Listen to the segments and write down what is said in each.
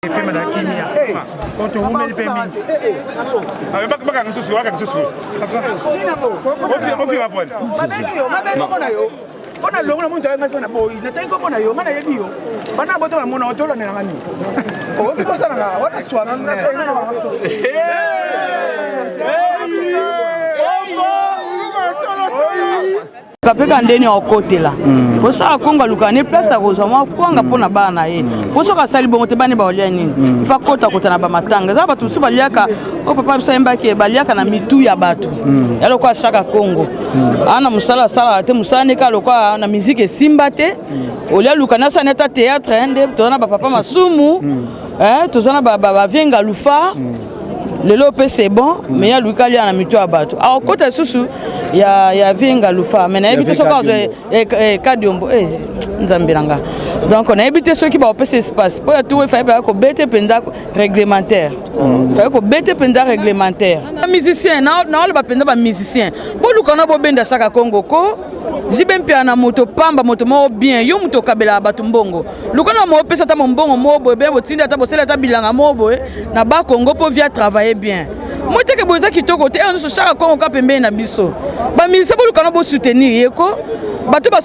Pema da kimia. Konto wume pemi. Abe baka nsusu, waka nsusu. Ofi maponi. Mabeni mona yo. Ona longo na muntu ayanga na boy. Na tango mona yo, mana yebi yo. Bana boto na mona otola na ngani. O ki kosa na wata swana na kapeka ndeni okotela posa konga lukane place akozwa mwa kwanga pona bana ye posa ka sali bongo te bani ba olia nini ifa kota na ba matanga za batu su baliaka o papa bisaimba ke baliaka na mitu ya batu yalo kwa shaka Kongo ana musala sala te musane ka lokwa na musique simba te olia lukana sa neta théâtre ende tona ba papa masumu tozana ba venga lufa lelo pe c'est bon mais ya lukali na mitu ya batu a kota susu ya venga lufa mais na ebite soka kadiombo nzambiranga donc on a évité ceux qui va opérer espace pour tout il fallait ko bête penda réglementaire fallait ko bête penda réglementaire musicien na ba penda ba musicien bolu kana bo benda saka Kongo ko jibempe na moto pamba moto mo bien yo moto kabela batu mbongo lukana mo pesa ta mbongo mo bo be botinda ta bosela ta bilanga mo bo na ba Kongo po via travailler bien moi te ke boza kitoko te on so saka Kongo ka pembe na biso ba musicien bolu kana bo soutenir yeko batu ba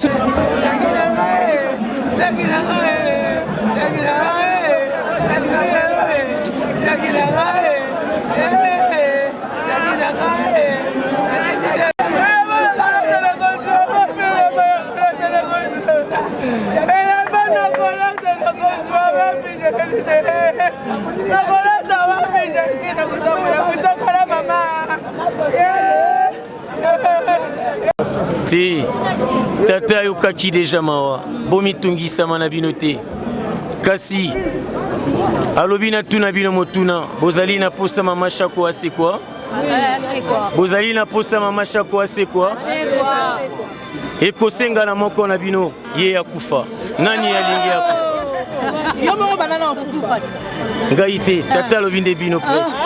Ti tata yokachi deja mawa bomi tungi sama na binote kasi alobi na tuna bino motuna bozali na posa mama shako ase quoi bozali na posa mama shako ase quoi ekosenga na moko na bino ye ya kufa nani alingi ya kufa yo moko banana okufa ngai te tata alobi nde bino presse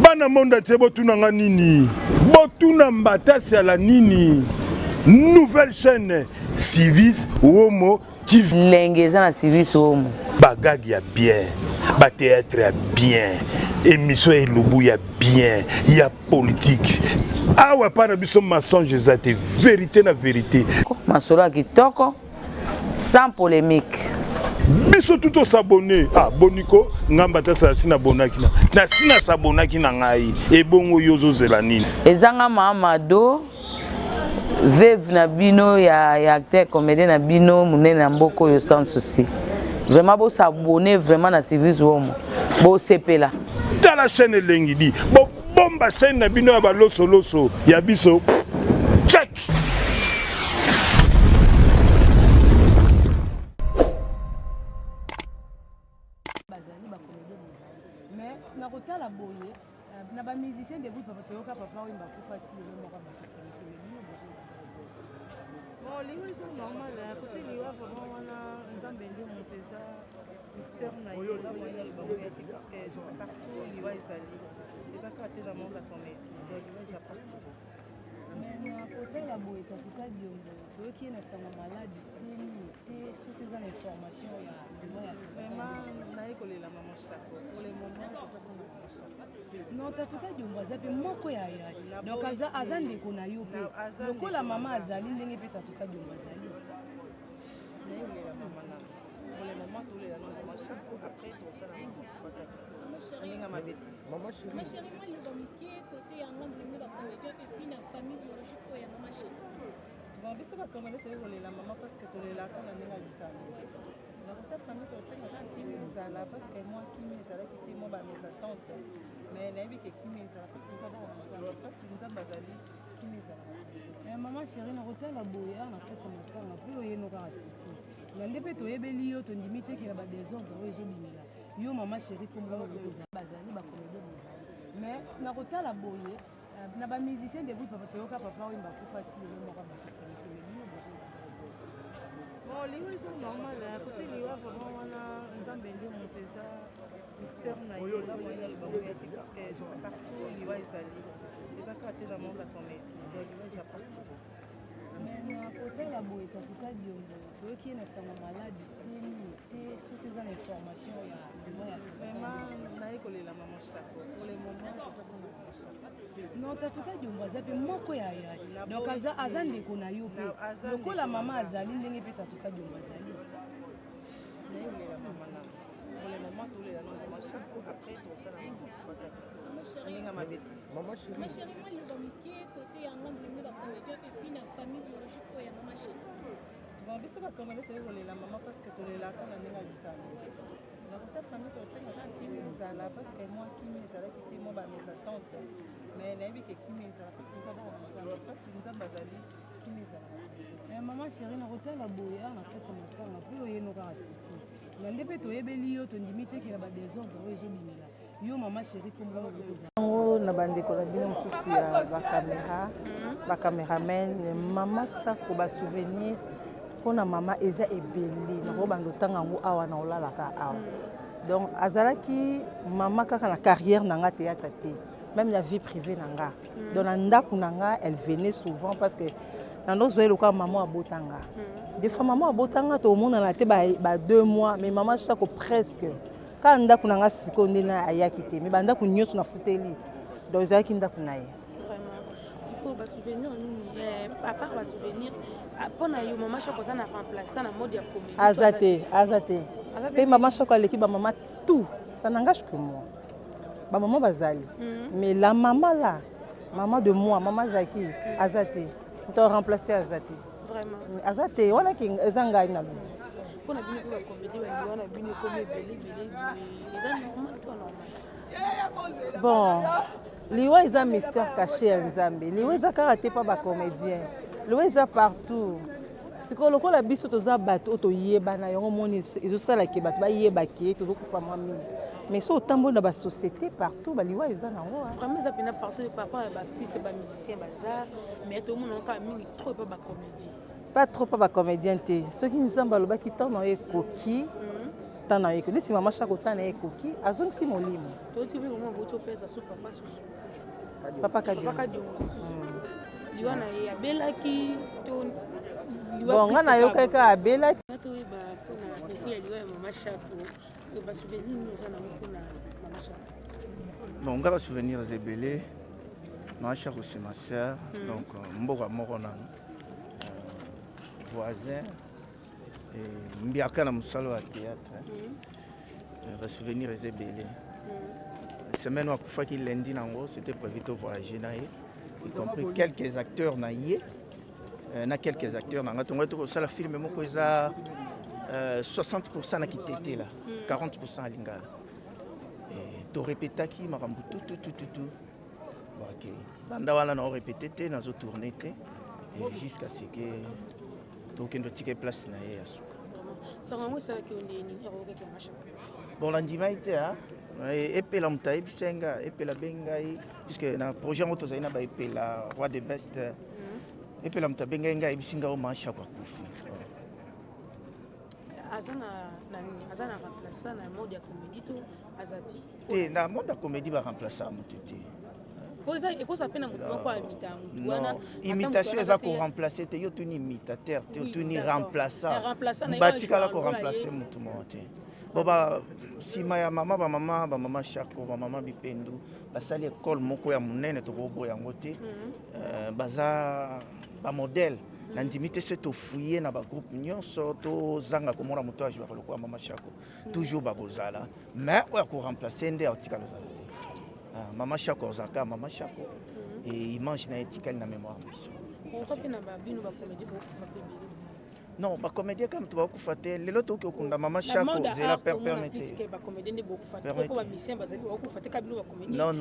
Bana monda tebo tunanga nini botuna mbatasi ala nini nouvelle chaîne Civis Homo TV lengeza na Civis Homo bagagi ya bien ba théâtre ya bien émission elubu ya bien ya politique awa para biso mensonge zate vérité na vérité masolo ya kitoko sans polémique biso tout s'abonner boniko ngamba ta sa sina bonaki na sina sabonaki na ngai ebongo yozo zela nini ezanga Mamadou veuve na bino ya acteur comédien na bino munene na mboko yo sans souci vraiment bo s'abonner vraiment na Civis Homo bo sepela ta la chaîne lengidi bo bomba chaîne na bino ya baloso loso ya biso check la boye na ba musicien de papa toyoka papa wimba kupati le moko ba bon lingo c'est normal côté liwa vraiment wana nzambe ndi mopeza mystère na yo la moya le bamoya parce que partout liwa ezali eza kate dans monde la comédie donc liwa ja partout mais na côté la boye tafuka diongo toyoki na sama malade te surtout dans information ya vraiment na ekolela mama chako pour le moment non tatuka diongo azape moko ya donc aza ndeko na yo pe lokola mama azali ndenge pe tatuka diongo azali nayolela mama na pour le moment tolela na mama chako après tokala ndenge mabeti Maman chérie, moi le bamiké côté yanga mwenye ba comédien et puis na famille biologique ya mama chérie. Bon biso ba comédien tolela mama parce que tolela kana ndenge alisana. nakuta famille tosengaka kimi ezala parce que moi kimi ezalaki te mo bamesa tante mais nayebi ke kimi ezala parce que eza bana nzambe parce que nzambe azali kimi ezala mama chéri nakotala boya na kati ya motanga mpe oyenoka asiki na nde mpe toyebeli yo tondimi tekela badésordre oyo ezobimela yo mama chéri kombokoza bazali bacomédien bazali mais nakotala boye na bamusicien debut papa toyoka papa oyo bakufa ti yo moko bakisani bon liwa eza normal kote liwa vraiment wana nzambe nde moto eza mystère na ye eza moyena libango ya te parce que partout liwa ezali eza kaka te na monde ya comédie donc liwa eza partout mais na kotala boye takuka diongo toyoki ye na sango maladi teni te soki eza na information ya liwa ya vraiment naye kolela mama chako pour le moment eza mpona mama chako non tatuka diongo aza mpe moko ya yai donc aza ndeko na yo mpe lokola mama azali ndenge mpe tatuka diongo azali naye kolela mama na pour le moment tolela na mama chako après tokotala ndenge mabeti Ma chérie, moi, le bamouquet, côté Yanga, je vais comédien et puis la famille biologique pour Yanga, ma chérie. Bon, biso bakomele toyekolela mama parce que tolelaka na ndenge alisala nakuta famille tosengaka kimi ezala parce que moi kimi ezalaki te mo bamesa tante mais nayebi ke kimi ezala parce que eza bana nzambe parce que nzambe azali kimi ezala mama chéri nakotala boya na kati ya motanga mpe oyenoka asiki na nde mpe toyebeli yo tondimi tekela badésordre oyo ezobimela yo mama chéri kombokoza na bandeko na bino mosusu ya bacameraman mama chako basouvenir mpona mama eza ebele nakobanda otanga yango awa na olalaka awa donc azalaki mama kaka na carrière na nga théâtre te même na vie privée na nga donc na ndako na nga elle venait souvent parce que nandozoye lokola mama abotanga des fois mama abotanga tomonana te ba 2 mois mais mama chako presque kaka ndako na nga sikoyo nde na ayaki te mais bandako nyonso nafuteli donc ezalaki ndako na ye basouvenir nini apart basouvenir mpona yo mama chako aza na remplaçant na mode ya comédie aza te mpe mama chako aleki bamama tout ça n'engage que moi bamama bazali mais la mama là mama de moi mama Jackie aza te to remplacer aza te aza te wana ke eza ngai na bino mpona bino mpe bacomédie baliwa na bino ekomi ebele eza normal to normal bon liwa eza mystère caché ya nzambe liwa eza kaka te mpa bacomédien liwa eza partout sikoyo lokola biso toza bato oyo toyebana yango moni ezosalaki bato bayebaki tozokufa mwa mingi mais so otamboli na basociété partout baliwa eza nango vraiment eza mpena partout papa ya baartiste bamusicien baza mais tomonaka kaka mingi trop epa bacomédie pas trop mpa bacomédien te soki nzambe alobaki ntango na yo ekoki ntango na yo ekoki neti mama chako ntango na yo ekoki azongisi molimo toti mpe komona boti opesa so papa susu papa kadiongo liwa na ye abelaki bon nga nayoka kaka abelaki toyeba mpona koku ya liwa ya mama chako basouvenir nini oza nango mpona mama chako bon nga basouvenir eza ebele mama chako c'est ma sœur donc mboka moko nano voisin mbiaka na mosala ya théâtre basouvenir eza ebele semaine wakufaki lundi nango c'était prévu to voyager na ye y compris quelques acteurs na ye na quelques acteurs nanga tongo tokosala filme moko eza 60% na kitete la 40% à lingala torepetaki makambo tututututu ok banda wana na orepete te nazotourne te jusqu'à ce que tokende otike place na ye ya suka bon landimai te epela moto ayebisa nga epela bengai puisque na projet yango tozali na baepela roi de best epela moto abengai ngai ayebisi nga o mashako akufi aza na remplaçant na mode ya comédie to aza te na mode ya comédie baremplaçaka motu te ekosa mpe na motu moko amita motu wana imitation eza koremplace te yo tuni imitateur te otuni remplaçant batikala koremplace motu moko te bo nsima ya mama bamama chako bamama bipendu basali ekole moko ya monene tokoboya yango te baza bamodele nandimi te se tofuye na bagroupe nyonso tozanga komona moto ajuaka lokola mama chako toujours bakozala mais oyo akoremplace nde aotikala ozala te mama chako ozalaka mama chako image na etikali na mémoire biso Non, ba comédien comme tu vas ku fater lelo to ko kunda mama Shako zela permettre. Non.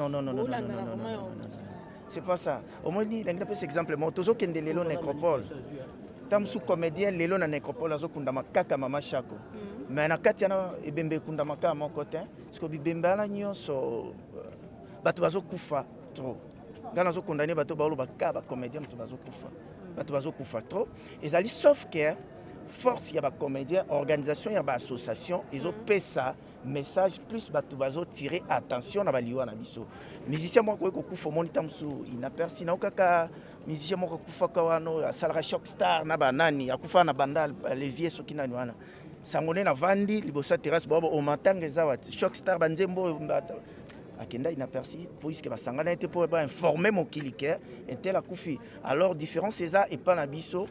C'est pas ça. Au moins ni l'anglais peut exemple moi tozo kende lelo nécropole. Tam sous comédien lelo na nécropole azo kunda makaka mama Shako. Mais na kati na ebembe kunda makaka mon côté parce que bibembe ala nyonso bato bazo kufa trop. Ngana zo condamner bato ba lo ba ka ba comédien bato bazo kufa. Bato bazo kufa trop. Ezali sauf que force il y a ba comédien organisation il y a ba association ils ont fait ça message plus bato bazo tirer attention na baliwa na biso musicien moko ko kufa monita musu inaperci na okaka musicien moko kufa ka wano salary shock star na banani akufa na bandal levier soki nani wana sangone na vandi libosa terrasse bobo o matanga zawa shock star banzembo akenda inaperci puisque basangana était pour informer mon kilike était la kufi alors différence c'est ça et pas na biso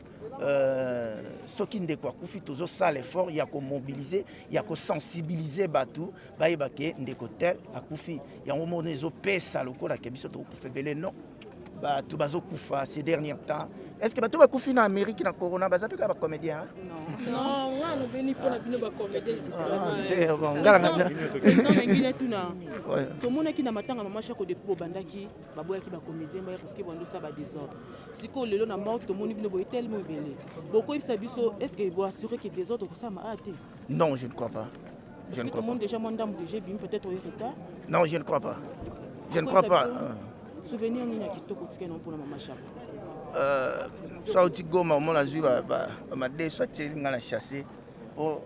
soki ndeko akufi tozo sala effort ya ko mobiliser ya ko sensibiliser batu bayeba ke ndeko tel akufi yango mona ezo pesa lokola ke biso to kufebele non batu bazo kufa ces derniers temps est-ce que batu ba kufi na Amérique na corona baza pe ka ba comédien non wana beni pona bino ba comédien to mona ki na matanga mama Shako de po bandaki baboya ki ba comédien ba parce que bondo ça ba désordre siko lelo na mort to moni bino boy tellement belé boko ibisa biso est-ce que bo assurer que désordre ko ça ma ate non je ne crois pas je ne crois pas déjà mandam de j'ai bien peut-être au retard non je ne crois pas souvenir ni na kitoko tike non pona mama Shako sauti goma mona zui ba made soit ngana chasser oh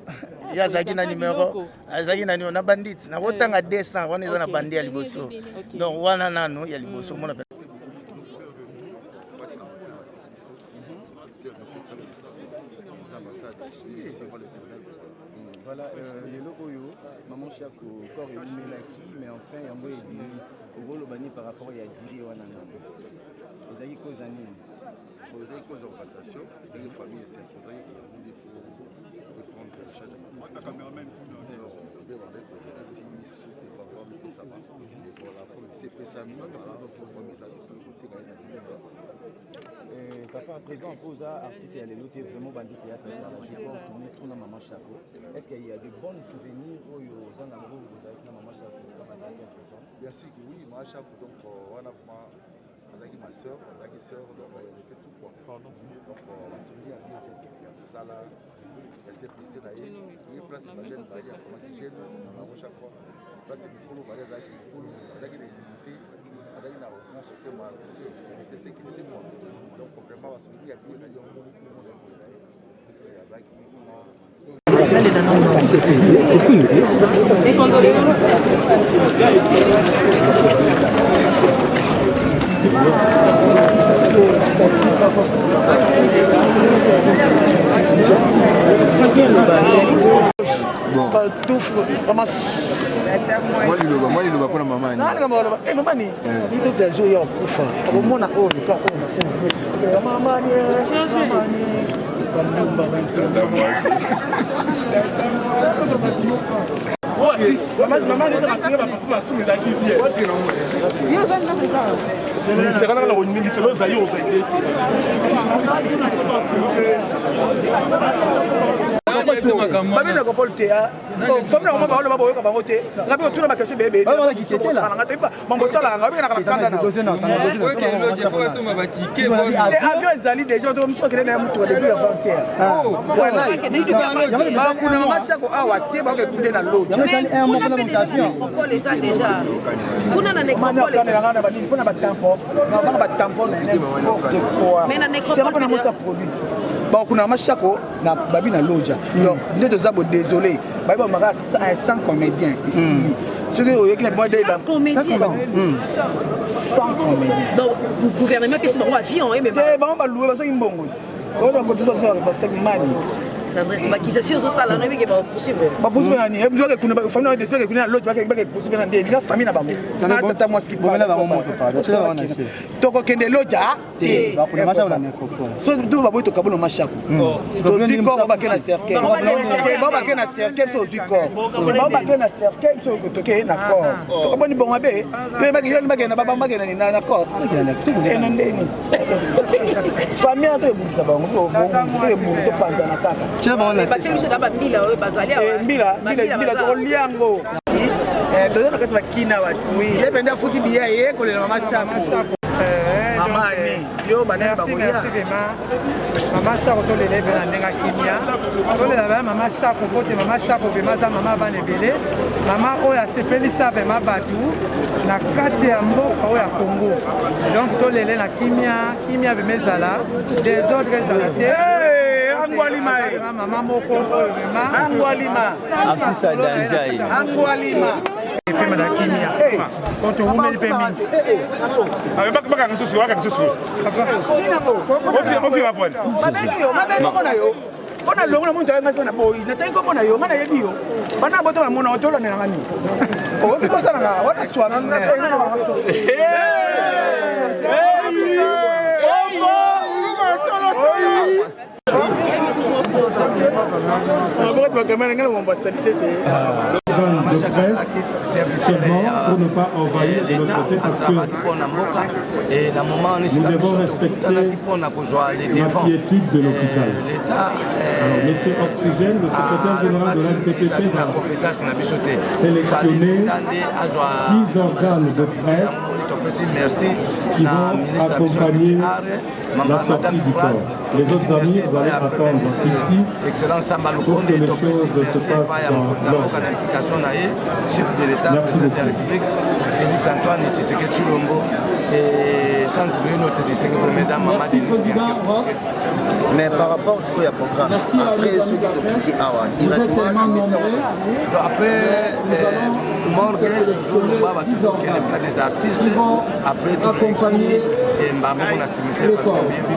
ya zaki na numéro azaki na na bandit na botanga 200 wana eza na bandi ya liboso donc wana nano ya liboso mona voilà les locaux yo maman Shako corps elumelaki mais enfin yango ebimi okolobani par rapport ya diri wana nano ezali cause nini ezali cause augmentation et famille s'imposer et il faut prendre en charge la caméraman papa à présent pose artiste et les lotés vraiment bandit théâtre tourner trop na maman Shako est-ce qu'il y a de bons souvenirs aux zanango vous avez na maman Shako bien sûr que oui maman Shako donc voilà moi avec ma soeur donc elle était tout quoi pardon donc on se dit à bien cette ça là elle s'est pistée d'ailleurs il place la jeune baria comment c'est jeune maman Shako place du polo baria avec des limités avec la rencontre que moi elle était sécurité moi donc vraiment on se dit à bien ça y a beaucoup de monde parce que avec moi il va pour la maman maman ni il te fait jouer au kufa au mona o ni pas o maman babina kopol te femme na mama ba boyoka bango te ngabi otuna makasi bebe nga te ba mambo sala ngabi na kanda na avion ezali déjà to mpo kele na mutu depuis avant-hier voilà ba kuna mama Shako awa te ba ke kunde na loja nekopole eza déjà kuna na nekopole na ba nini kuna ba tampon na ba tampon mais na nekopole na mosa produit ba kuna mama Shako na babi na loja donc nous devons être désolés bah on aura 100 comédiens ici ceux qui ont écrit moi des 100 comédiens donc le gouvernement peut se mettre avion et même on va louer parce qu'ils mbongo on va continuer à faire 5 mani tendresse bakisation ezosala na ebike bapoursuivre nani famille décide que l'autre va poursuivre nani nga famille na bango na tata mwasi tokokende loja te so tu baboyi tokabona mashako tozwi corps babake na cercueil babake na cercueil so ozwi corps babake na cercueil so toke na corps tokaboni bongo be yo bagena babagena na corps ena ndeni famille ato ebungisa bango ebungi topanza na kaka batie biso na bambila oyo bazali mbila tokoliango toza na kati bakina wati ye pende afuti biya ye kolela mama shako mama ne yo banani bakoya mama shako tolela ebe na ndenge kimia tolela baya mama shako kote mama shako vema aza mama bana ebele mama oyo asepelisa vema bato na kati ya mboka oyo ya Congo donc tolele na kimia vema ezala desordre ezala te angwalima mama moko oyo vema angwalima afisa danjai angwalima pema na kimia koto umeli pe mingi baka ngisusu waka ngisusu ofi mapone mabena yo ona longo na muntu ngasi na boyi na tango mona yo ngana yebi yo bana boto na mona otola na ngani o ki posana nga wata swana na tena na bango pour ne pas envahir de notre côté parce que nous devons respecter l'inquiétude de l'hôpital. Alors, M. Oxygène, le secrétaire général de l'NPPP, va sélectionner 10 organes de presse qui vont accompagner la sortie du corps. Les autres amis, vous allez attendre ici pour que les choses se passent dans l'ordre. Chef de l'État, président de la République, Félix Antoine Tshisekedi Tshilombo et sans oublier notre district premier dame Maman Denis. Mais par rapport à ce qu'il y a programme, après ce qui est compliqué, après Morgue, Zouba, qui n'est pas des artistes, après accompagner et Mbambo on a cimetière parce que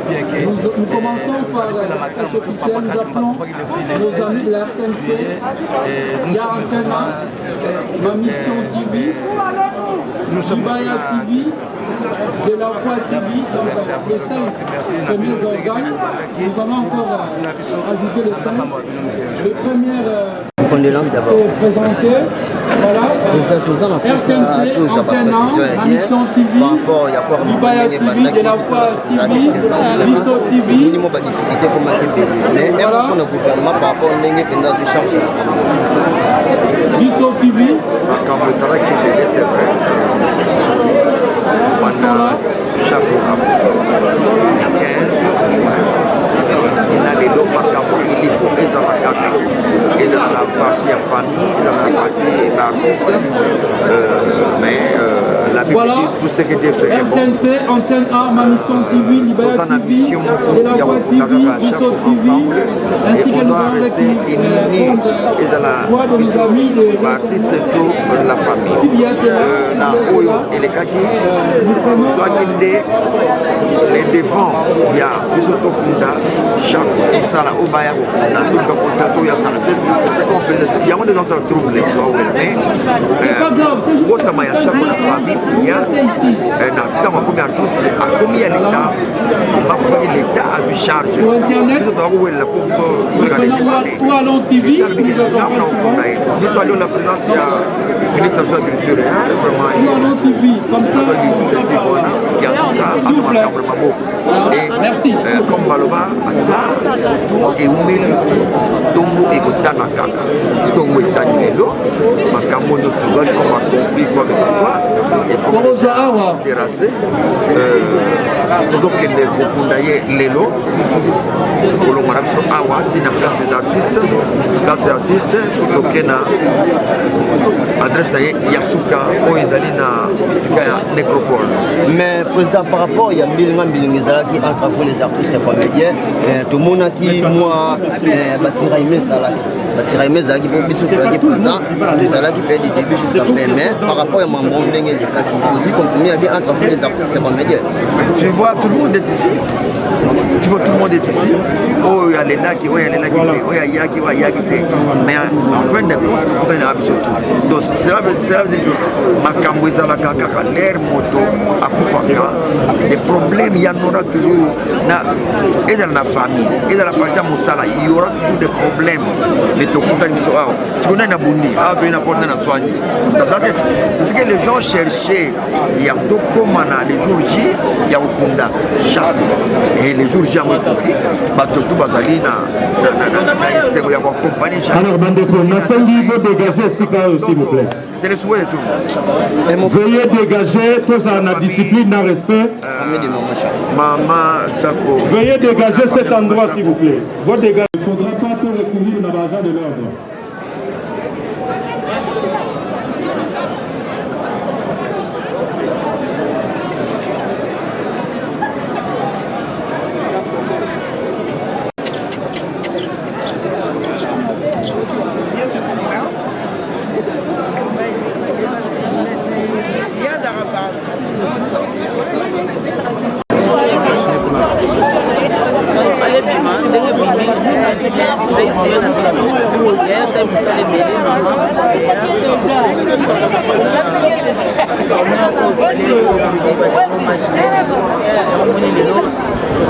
bien que nous commençons par cette officielle, nous appelons nos amis de la RTNC, ma mission TV, nous sommes Libaya TV, de la Voix TV, donc les 5 premiers organes. Nous allons encore ajouter les 5. Le premier s'est présenté. Voilà, RTNC, Antenne 1, Mission TV, Libaya TV, de la Voix TV, Bisso TV. Voilà. Bisso TV. Il faut être dans la caca et dans la partie à famille et dans la partie d'artiste mais la Bible dit tout ce qui était fait RTNC, Antenne 1, ma mission TV, Libaya TV, de la Voix TV, Bisso TV, ainsi que nous allons répondre voix de nos amis de l'artiste tout la famille s'il y a cela et les kaki soit les défends il y a Bisso Tokunda chaque ça là au Baya il y a des gens qui sont troublés mais c'est pas grave, c'est juste la famille il y a un artiste à combien l'État l'État a dû charger sur internet ou à l'on TV nous saluons la présence il y a ministre de la culture ou à l'on TV comme ça s'il vous plaît merci comme Baloba et Oumeli Tombo et Kotana Kaka Tombo et Tanilelo Makambo de Toulouse comme un conflit quoi que ce soit et pour terrasser toujours qu'il est pour d'ailleurs Lelo pour le Marab sur Awa qui n'a place des artistes pour Kena adresse d'ailleurs Yasuka ou Izalina Bisika Nécropole. Mais président par rapport ya mbilinga ezalaki entre vous les artistes et comédiens tomonaki moi batira ime ezalaki mpo biso tolaki présent ezalaki mpe du début jusqu'à fin mais par rapport ya mambo ndenge elekaki aussi compromis ya bien entre vous les artistes et comédiens. Tu vois tout le monde est ici. Tu vois tout le monde est ici. Oh il y a les laki, oh il y a les laki, oh il y a yaki, oh il y a yaki. Mais en fin de compte on a habitué tout. Donc cela veut dire que makambo ezalaka kaka l'air moto akufaka des problèmes il y en aura toujours et dans la famille et dans la partie mosala il y aura toujours des problèmes mais to contane biso ah si on a na bondi ah to ina porte na soigne c'est ce que les gens cherchaient il y a tout comme les jours J il y a okunda chaque et les jours J à mokoki bato tout bazali na ya kwa compagnie alors bandeko nasengi vous dégager s'il vous plaît. C'est le souhait de tout le monde. Veuillez dégager tout ça en discipline, en respect. Maman, Jaco. Veuillez dégager cet endroit, s'il vous plaît. Il ne faudra pas tout recourir dans l'argent de l'ordre.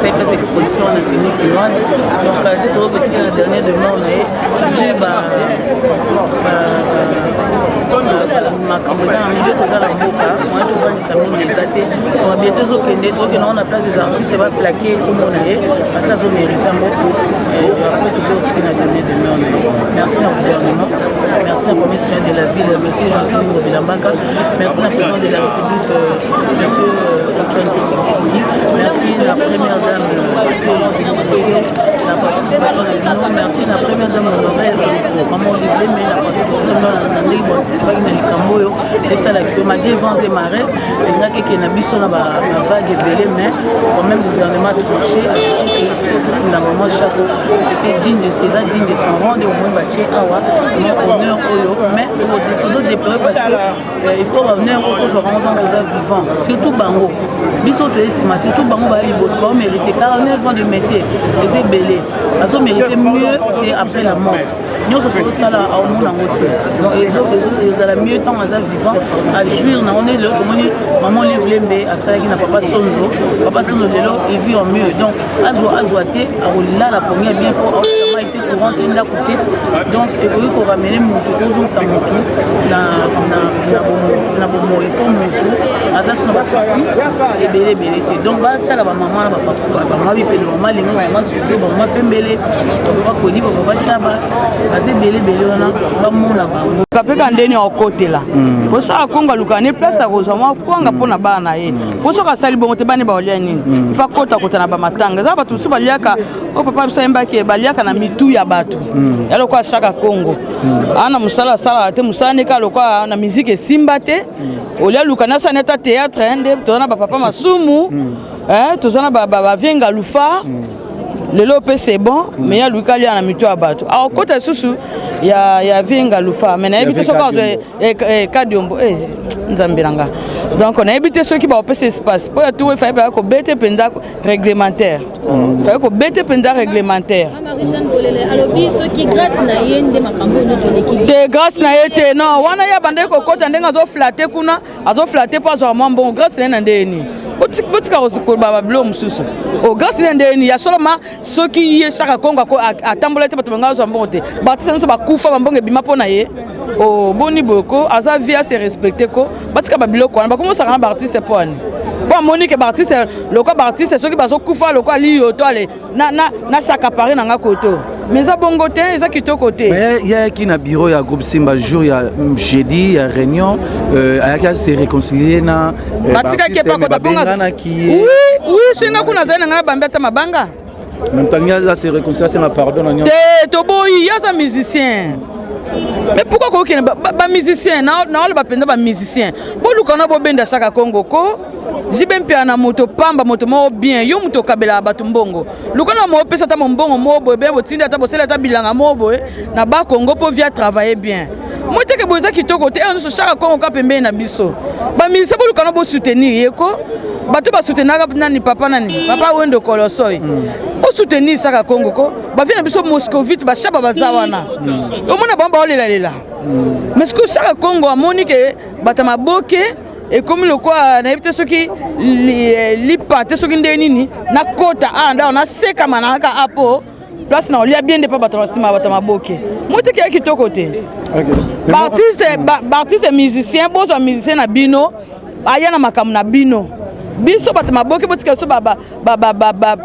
C'est pas exposition à la clinique chinoise. Donc, à la dernière demande, on est bientôt on a place des artistes, c'est pas plaqué comme on est, parce que ça mérite beaucoup. Merci au gouvernement, merci au commissaire de la ville, M. Jean-Timou Bilambaka, merci au président de la République, M. Antoine Tshisekedi, merci à la première dame la participation de l'Union, merci à la première dame honoraire, Maman Olivier, mais la participation de l'Union, et ça la que malgré vents et marées, il y a quelqu'un qui a une vague belée, mais quand même le gouvernement tranché a dit que la maman Chaco c'était digne de son rang, de au moins bâtir Awa, honneur Oyo, mais il faut toujours déplorer parce qu'il faut revenir aux rendant aux vivants, surtout Bango. Biso Tessima, surtout Bango Balibo, tu vas mériter 49 ans de métier, les ébélés, ils ont mérité mieux qu'après la mort. Nous sommes tous là au monde en côté. Donc ils ont mieux temps à vivant à jouir. On est là comme maman livre l'embé à ça qui n'a pas Sonzo lelo il vit en mieux. Donc azoate à là la première bien pour autrement été courant à côté. Donc et pour ramener mon tout ça mon tout na bomo et comme mon tout à ça ça va passer et belé donc bah ça la maman la papa maman bi pelo maman les maman surtout maman pembele papa kodi papa chaba kapeka ndeni okotela posala konga lukane place akozwa mwa kwanga mpona bana na ye posoka asali bongo te bani baolia nini ifa kota na bamatanga eza bato mosusu baliaka oyo papa biso ayembaki baliaka na mitu ya bato ya lokwa shaka kongo ana mosala asalaka te mosala ndeka lokwa na miziki esimba te olia lukane asani ata théâtre nde toza na bapapa masumu toza na bavienga lufa lelo pe c'est bon mais ya lukali na mitu ya bato a kota susu ya vinga lufa mais na ebite soka kadiombo nzambiranga donc on a évité ceux qui va passer espace pour tout il fallait ko bete penda réglementaire fallait ko bete penda réglementaire alobi ceux qui grâce na yende makambo no so l'équipe de grâce na yete non wana ya bande ko kota ndenga zo flatter kuna azo flatter pas zo mambo grâce na ndeni botika ko baba blo mususu o grâce na ndeni ya seulement ceux qui y saka konga ko atambola te bato bangazo mbonte batisa nso bakufa bambonge bima pona ye o boni boko aza via se respecter ko batika babiloko wana bakomo saka na artiste poani po monique artiste loko artiste ceux qui bazo kufa loko ali yoto ale na saka paré na nga koto mais ça bongo te ça kitoko te il y a qui na bureau ya groupe Simba jour ya jeudi ya réunion ayaka se réconcilier na batika ke pa ko baponga oui singa kuna zaina nga bambeta mabanga même temps il y a se réconcilier na pardon na te to boyi ya sa musicien Mais pourquoi qu'on ba musicien na wala ba penda ba musicien. Bo lukana bo benda Chaka Congo ko. Jibempe na moto pamba moto mo bien yo moto kabela batu mbongo. Lukana mo pesa ta mbongo mo bo be bo tinda ta bo sela ta bilanga mo bo na ba Congo po via travailler bien. Moi te ke boza kitoko te on so Chaka Congo ka pembe na biso. Ba musicien bo lukana bo soutenir yeko. Bato ba soutenir nani papa Wendo Kolosoi. O soutenir Chaka Congo ko. Ba vient na biso Moscovite ba shaba bazawana. O mona bamba olela. Mais ce que Chaka Congo a moni ke batama boke et comme le quoi na ebite soki li pate soki ndenini na kota anda on a seka manaka apo place na olia bien de pas batama boke. Moi te ki kitoko te. Artiste musicien, bozo musicien na bino, aya na makamu na bino. Biso batama boke botika so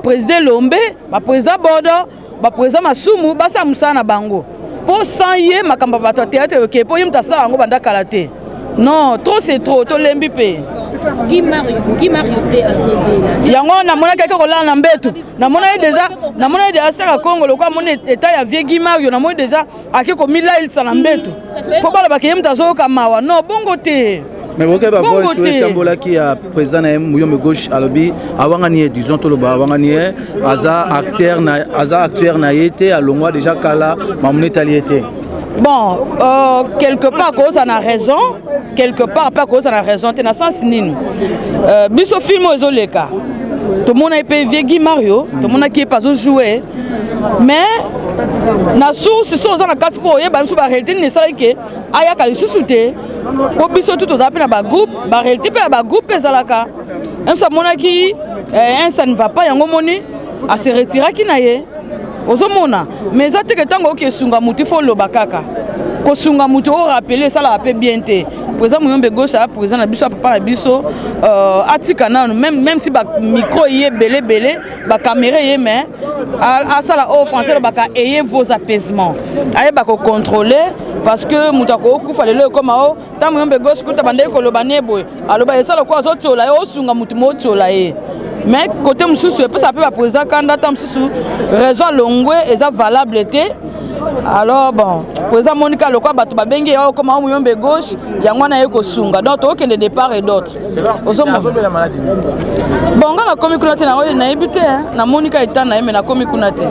président Lombe, président Bodo, président Masumu, basa musana bango. Pour sans yé makamba bato théâtre OK, pour yim ta sala ngo banda kalate. Non, trop c'est trop, to lembi pe. Guy Mario pe azobela. Yango na mona keke ko la na mbetu. Na mona déjà Chaka Congo le quoi mona état ya vieux Guy Mario na mona déjà akeko mila il sana mbetu. Faut pas ba kiyem tazo kamawa. Non, bongo te. Mais vous avez vu sur Tambola qui a président na Mouyombe gauche à lobby awangani disons tout le bas awangani aza acteur na été à Longwa déjà kala mamune taliété. Bon, quelque part cause en a raison, quelque part pas cause en a raison, t'es dans sens nini. Biso film ozoleka. Tout le monde a payé vieux Guy Mario, tout le monde qui est pas joué. Mais na source si on a quatre pour y ba sous ba réalité ne sala que aya ka susute. Ko biso tout ozapi na ba groupe, ba réalité pe ba groupe ezalaka. Même ça mona qui ça ne va pas yango moni a se retirer ki na ye. Ozomona mais ça te que tango ke sunga muti fo loba kaka. Ko sunga muti o rappeler ça la rappelle bien te. Président Mouyombe gauche a président na biso papa na biso atika na même si ba micro yé belé ba caméra yé mais à ça la offense ba ka ayez vos apaisements. Allez ba ko contrôler parce que mutako ku fallait le comme o ta Mouyombe gauche ku ta bande ko lobane boy. Aloba ça le quoi zo tsola o sunga muti mo tsola ye. Mais côté mususu ça peut pas président candidat mususu raison longwe et ça valable était. Alors bon, président Monica le quoi bato ba bengi ya comme Mouyombe gauche yango na yeko sunga donc aucun de départ et d'autres. la maladie. Bon nga komi kunate na ebite na Monica etana mais na komi kunate.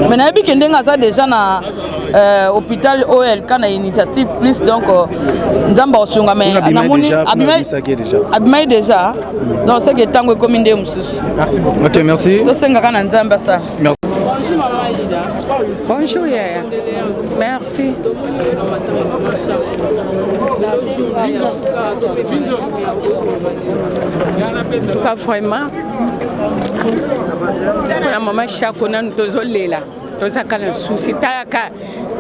Mais na ebike ndenga za déjà na hôpital OL kana initiative plus donc nzamba osunga mais na moni abimai déjà. Donc c'est que tango komi ndé mususu. Merci beaucoup. OK, merci. To senga kana nzamba ça. Merci. Bonjour maman Alida. Bonjour Yaya. Merci. Pas vraiment. La maman Chakona nous tozolela. Tozakala souci taka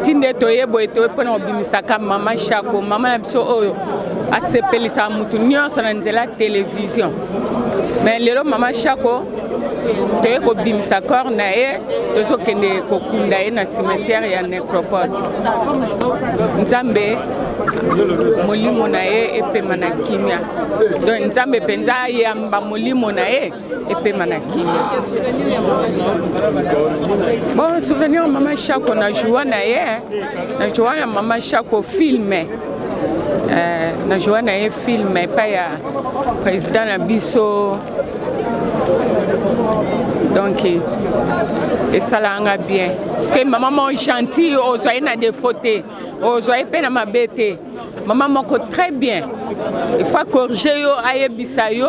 tinde toyebo eto pona obimisaka maman Chako maman na biso oyo asepelisa mutu nyonso na nzela télévision. Mais lelo maman Chako te ko bimisa corps na ye tozo kende ko kunda ye na cimetière ya nécropole nzambe molimo na ye epema na kimia donc nzambe penza yamba molimo na ye epema na kimia. Bon souvenir maman Chako na joie na ye na joie na maman Chako filmé na joie na ye filmé pa ya président na biso. Donc, et ça l'a bien. Et maman gentille, on soit na des fautes, on soit pas na ma bête. Maman très bien. Il faut corriger yo aye bisayo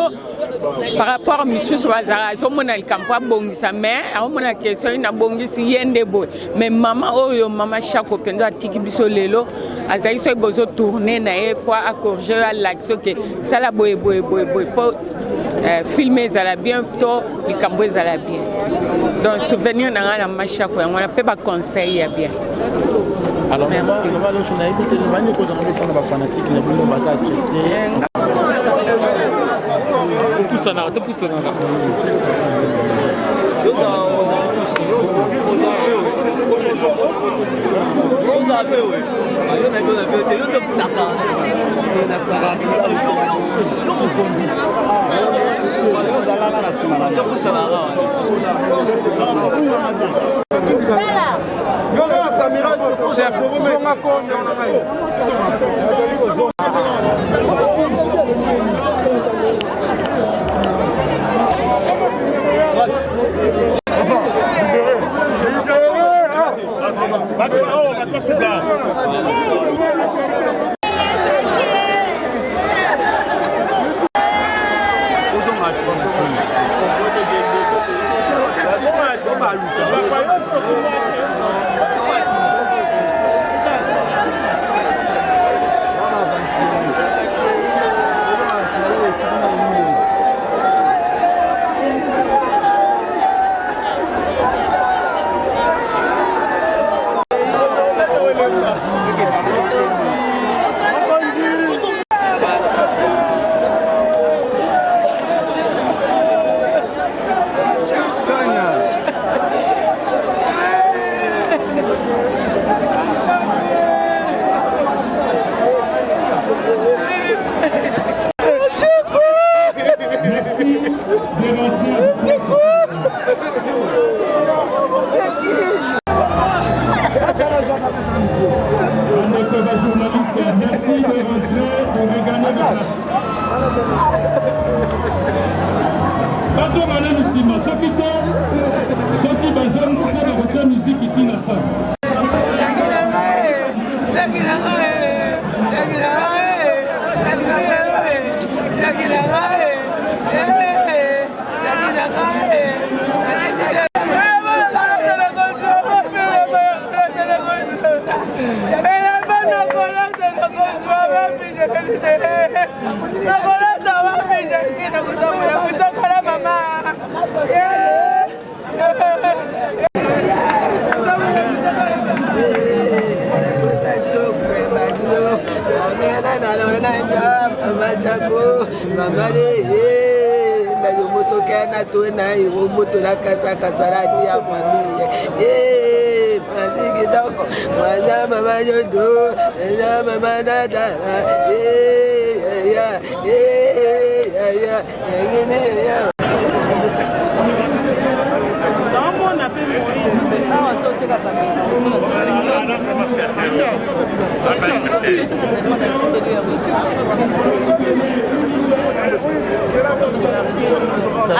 par rapport à monsieur Swazara. So mon al campa bongisa mais a mon question na bongisi yende boy. Mais maman oyo maman Chako pendo atiki biso lelo azai so bozo tourner na e fois à corriger à l'action que ça la boy pour filmer ça la bien to likambo ça la bien. Donc souvenir na na maman Chako on a pas conseil ya bien. Alors merci. On a évité les années qu'on a fait pour fanatique les bino basa tester. Pousse na, te pousse na.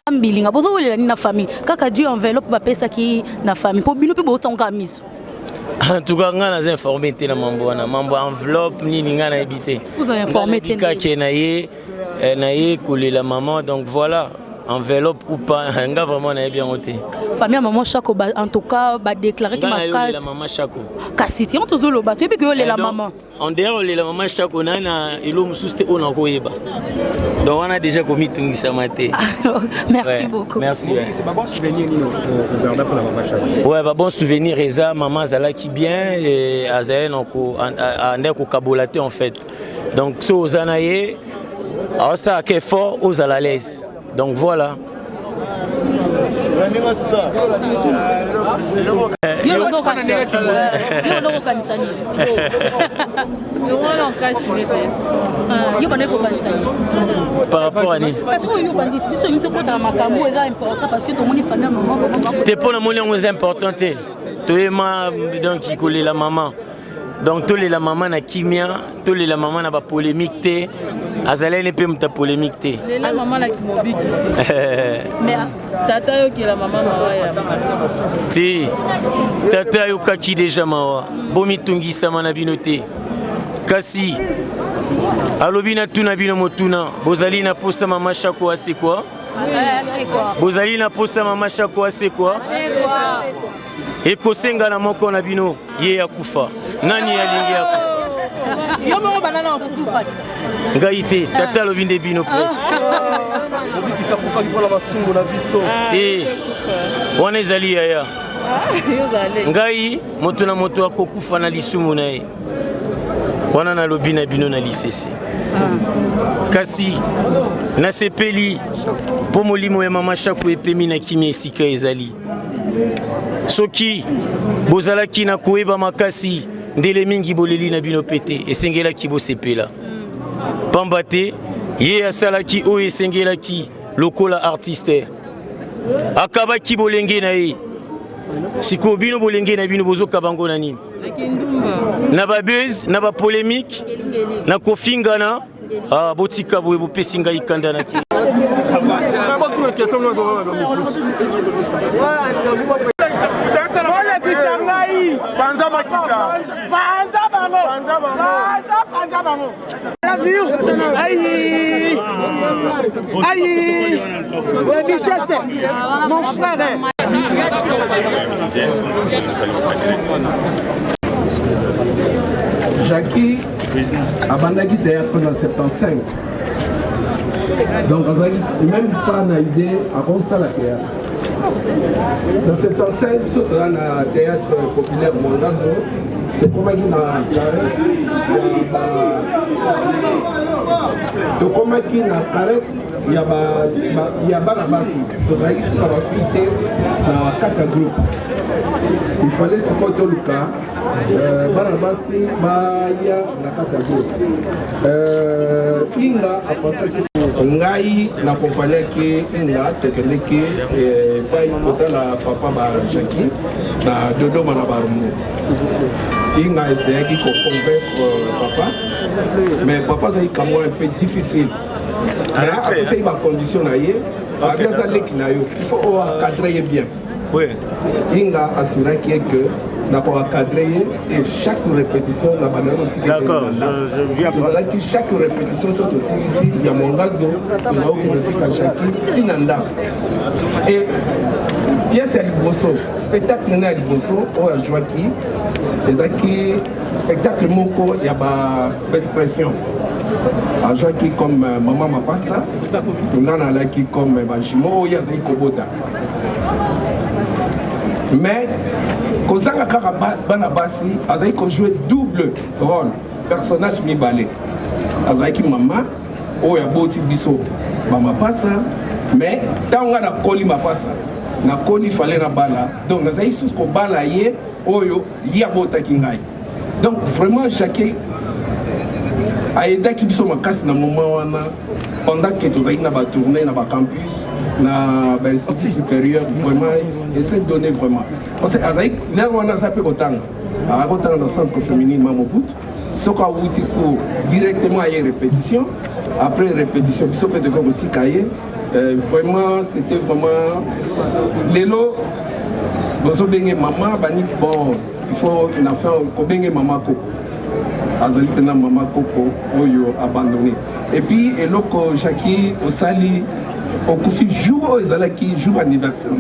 Ambilinga bozo wele na famille kaka Dieu enveloppe ba pesa ki na famille po bino pe bo tonga miso. En tout cas ngana za informé te na mambo enveloppe ni ngana habité. Vous avez informé te na ye kolela maman donc voilà. Enveloppe ou pas, nga vraiment na bien ôté. Famille maman Chako en tout cas ba déclarer que ma case la maman Chako. Kasiti on tozolo ba tu puis que la maman. En dehors la maman Chako na ilo mususte ona koyeba. Donc on a déjà commis tout ça maté. Merci beaucoup. Merci. C'est pas bon souvenir ni pour la maman Chako. Ouais, bah bon souvenir Eza maman Zala qui bien et Azael en kabolaté en fait. Donc so Zanaye ça qui est fort aux à l'aise. Donc voilà. Par rapport à t'es pour le moment important donc qui colle la maman. Donc tous les la maman na kimia, tous les la maman na ba polémique té. Azalé ne peut me polémique té. La maman na kimobiki ici. Mais tata yo qui la maman mawaya. Si tata yo kaki déjà mawa. Bomi tungi sama na binoté. Kasi alobina tuna bino motuna. Bozali na posa mama Chako c'est quoi? Bozali na posa mama Chako c'est quoi? Ekosenga na moko na bino ye ya kufa. Nani alingi ya kufa? Yo mo banana okufa. Ngaite tata lobinde bino presse. Obiki sa kufa ki pola basungu na biso. Te. Wana ezali yaya. Ngai moto na moto akokufa na lisumu na ye. Wana na lobina bino na lisese. Kasi na sepeli po molimo ya mama Chako epemi na kimi esika ezali. Soki bozalaki na koyeba makasi ndele mingi boleli na bino pete esengelaki bosepela pamba te ye asalaki oyo esengelaki lokola artiste akabaki bolenge na ye siko bino bolenge na bino bozoka bango na nini na babuse na bapolémique na kofingana botika boye bopesi ngai kanda na ki mon frère. Jackie abandaki théâtre dans 75. Donc même pas na idée avant ça la théâtre. Dans 75, sauf là na théâtre populaire Mwangazo, tokomaki na Carex, tokomaki na Carex, ya bana basi, tozalaki sur la fille te na 4 groupes. Il fallait se porter le cas. Barabasi Baya Nakatago. Inga a pensé que Ngai n'accompagnait que Inga, Tekeleke, pas une la papa Jackie, na Dodo Manabarumu. Inga a essayé de convaincre papa, mais papa ça a un peu difficile. Mais après ça, il va conditionner, il faut encadrer bien. Inga a assuré que n'a cadré et chaque répétition n'a pas de d'accord, je chaque répétition soit aussi ici, il y a mon gazo, nous avons fait Jackie, Sinanda. Et pièce à Liboso, spectacle à Liboso, on a joué qui, les spectacle Moko, il y a pas expression. A joué qui comme Maman Mapassa, on a qui comme Bajimo, il y a Kobota. Mais Kozanga Karabasi a joué double rôle, personnage mi-balé. Azaki maman, oh ya boti biso, maman passa, mais tant on a koli ma passa, na koli fallait na bala, donc nazaki sous ko bala ye, oh yo ya bota kingai. Donc vraiment Jackie a aidé qui biso makasi na moment wana, pendant que tozaki na ba tourner na ba campus. Na institut supérieur, vraiment, essaie de donner vraiment. Parce que Azaïk, là on a zappé autant, dans le centre féminin Mamoput, ce qu'on a dit directement à une répétition, après répétition, puis peut être vraiment, c'était vraiment. Lélo, Bozobenge maman, bon, il faut une affaire, Kobenge maman Koko. Azaïk na maman Koko, Oyo abandonné. Et puis, Eloko Jackie, Osali, au Koufi jour qui jour anniversaire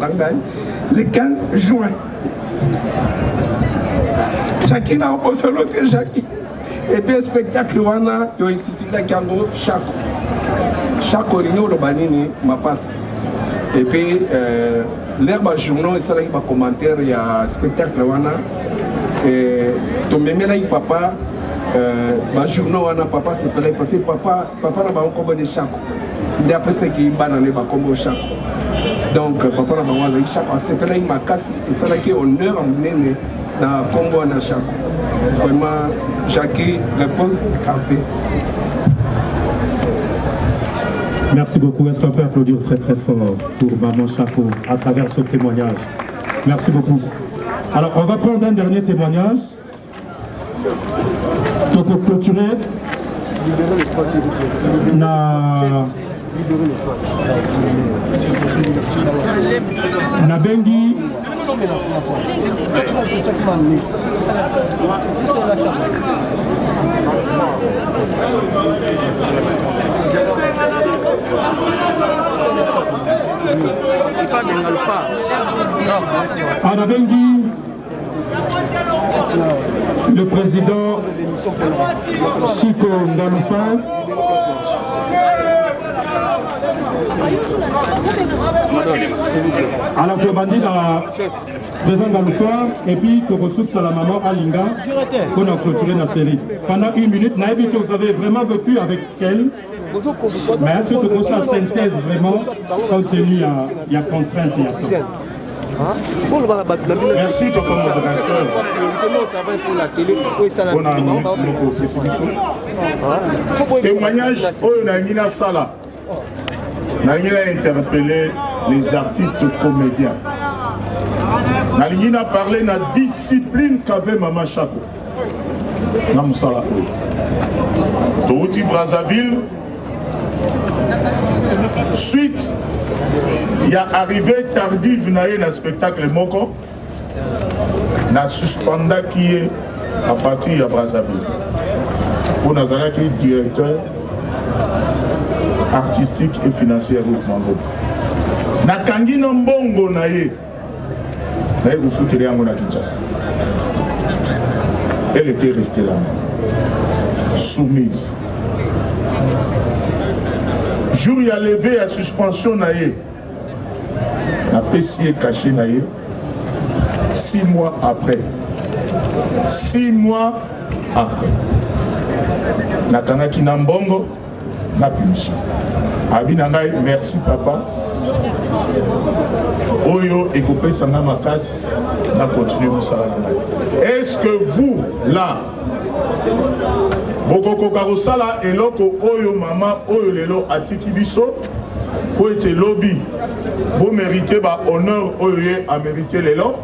le 15 juin. Jackie n'a pas solo que Jackie. Et puis spectacle wana qui ont intitulé Kango Chako. Chako Rino le banini ma passe. Et puis l'herbe journaux et ça là il va commentaire il y a spectacle wana et ton mémé là papa ma journaux wana papa c'est parce que papa n'a pas encore de Chako. D'après ce qui est banane comme au chaque. Donc papa n'a pas de chaque. C'est pas une macasse et ça là qui est honneur en mener dans Congo na chaque. Vraiment Jackie réponse campée. Merci beaucoup. Est-ce qu'on peut applaudir très très fort pour Maman Chako à travers ce témoignage? Merci beaucoup. Alors on va prendre un dernier témoignage. Donc pour clôturer, Nabengi Anabengi, le président Chico Ndaloufa. Alors tu as bandit la président Ndaloufa et puis tu ressoutes à la maman Alinga pour a clôturé la série. Pendant 1 minute, Naïbi que vous avez vraiment vécu avec elle. Mais est-ce que tu as sa synthèse vraiment compte tenu il y a contrainte et à temps? Merci papa modérateur. Témoignage on a mis la salle. On a interpellé les artistes comédiens. nalingi na parler na discipline qu'avait Mama Chako na musala touti Brazzaville suite ya arrivée tardive na ye na spectacle moko na suspendaki ye à partir ya Brazzaville pour nazalaki directeur artistique et financier Route Mango nakangi na mbongo na ye na Kinshasa. Elle était restée là même, soumise. Jour il a levé à suspension naïe, la PC est caché naïe. 6 mois après, 6 mois après, nakanga kinambongo na punition. Abinangai, merci papa. Oyo et coupé sanga makasi na continuer mon salaire. Est-ce que vous là bokoko karosala eloko oyo mama oyo lelo atiki biso po ete lobby bo mériter ba honneur oyo a mérité lelo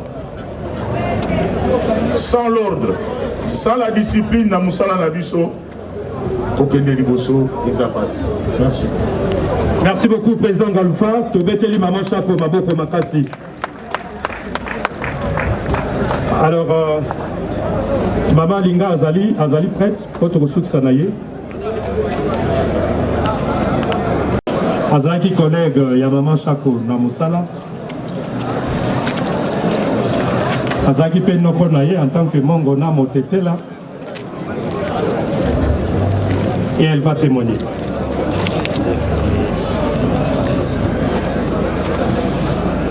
sans l'ordre, sans la discipline na musala na biso kokende liboso eza passe. Merci. Merci beaucoup, Président Galoufa. Tobeteli Maman Chako Maboko Makasi. Alors, Maman Linga Azali prête. Votre souk Sanaye. Azali collègue, il y a Maman Chako Namusala. Azali Penoko Naye en tant que Mongona Motetela. Et elle va témoigner.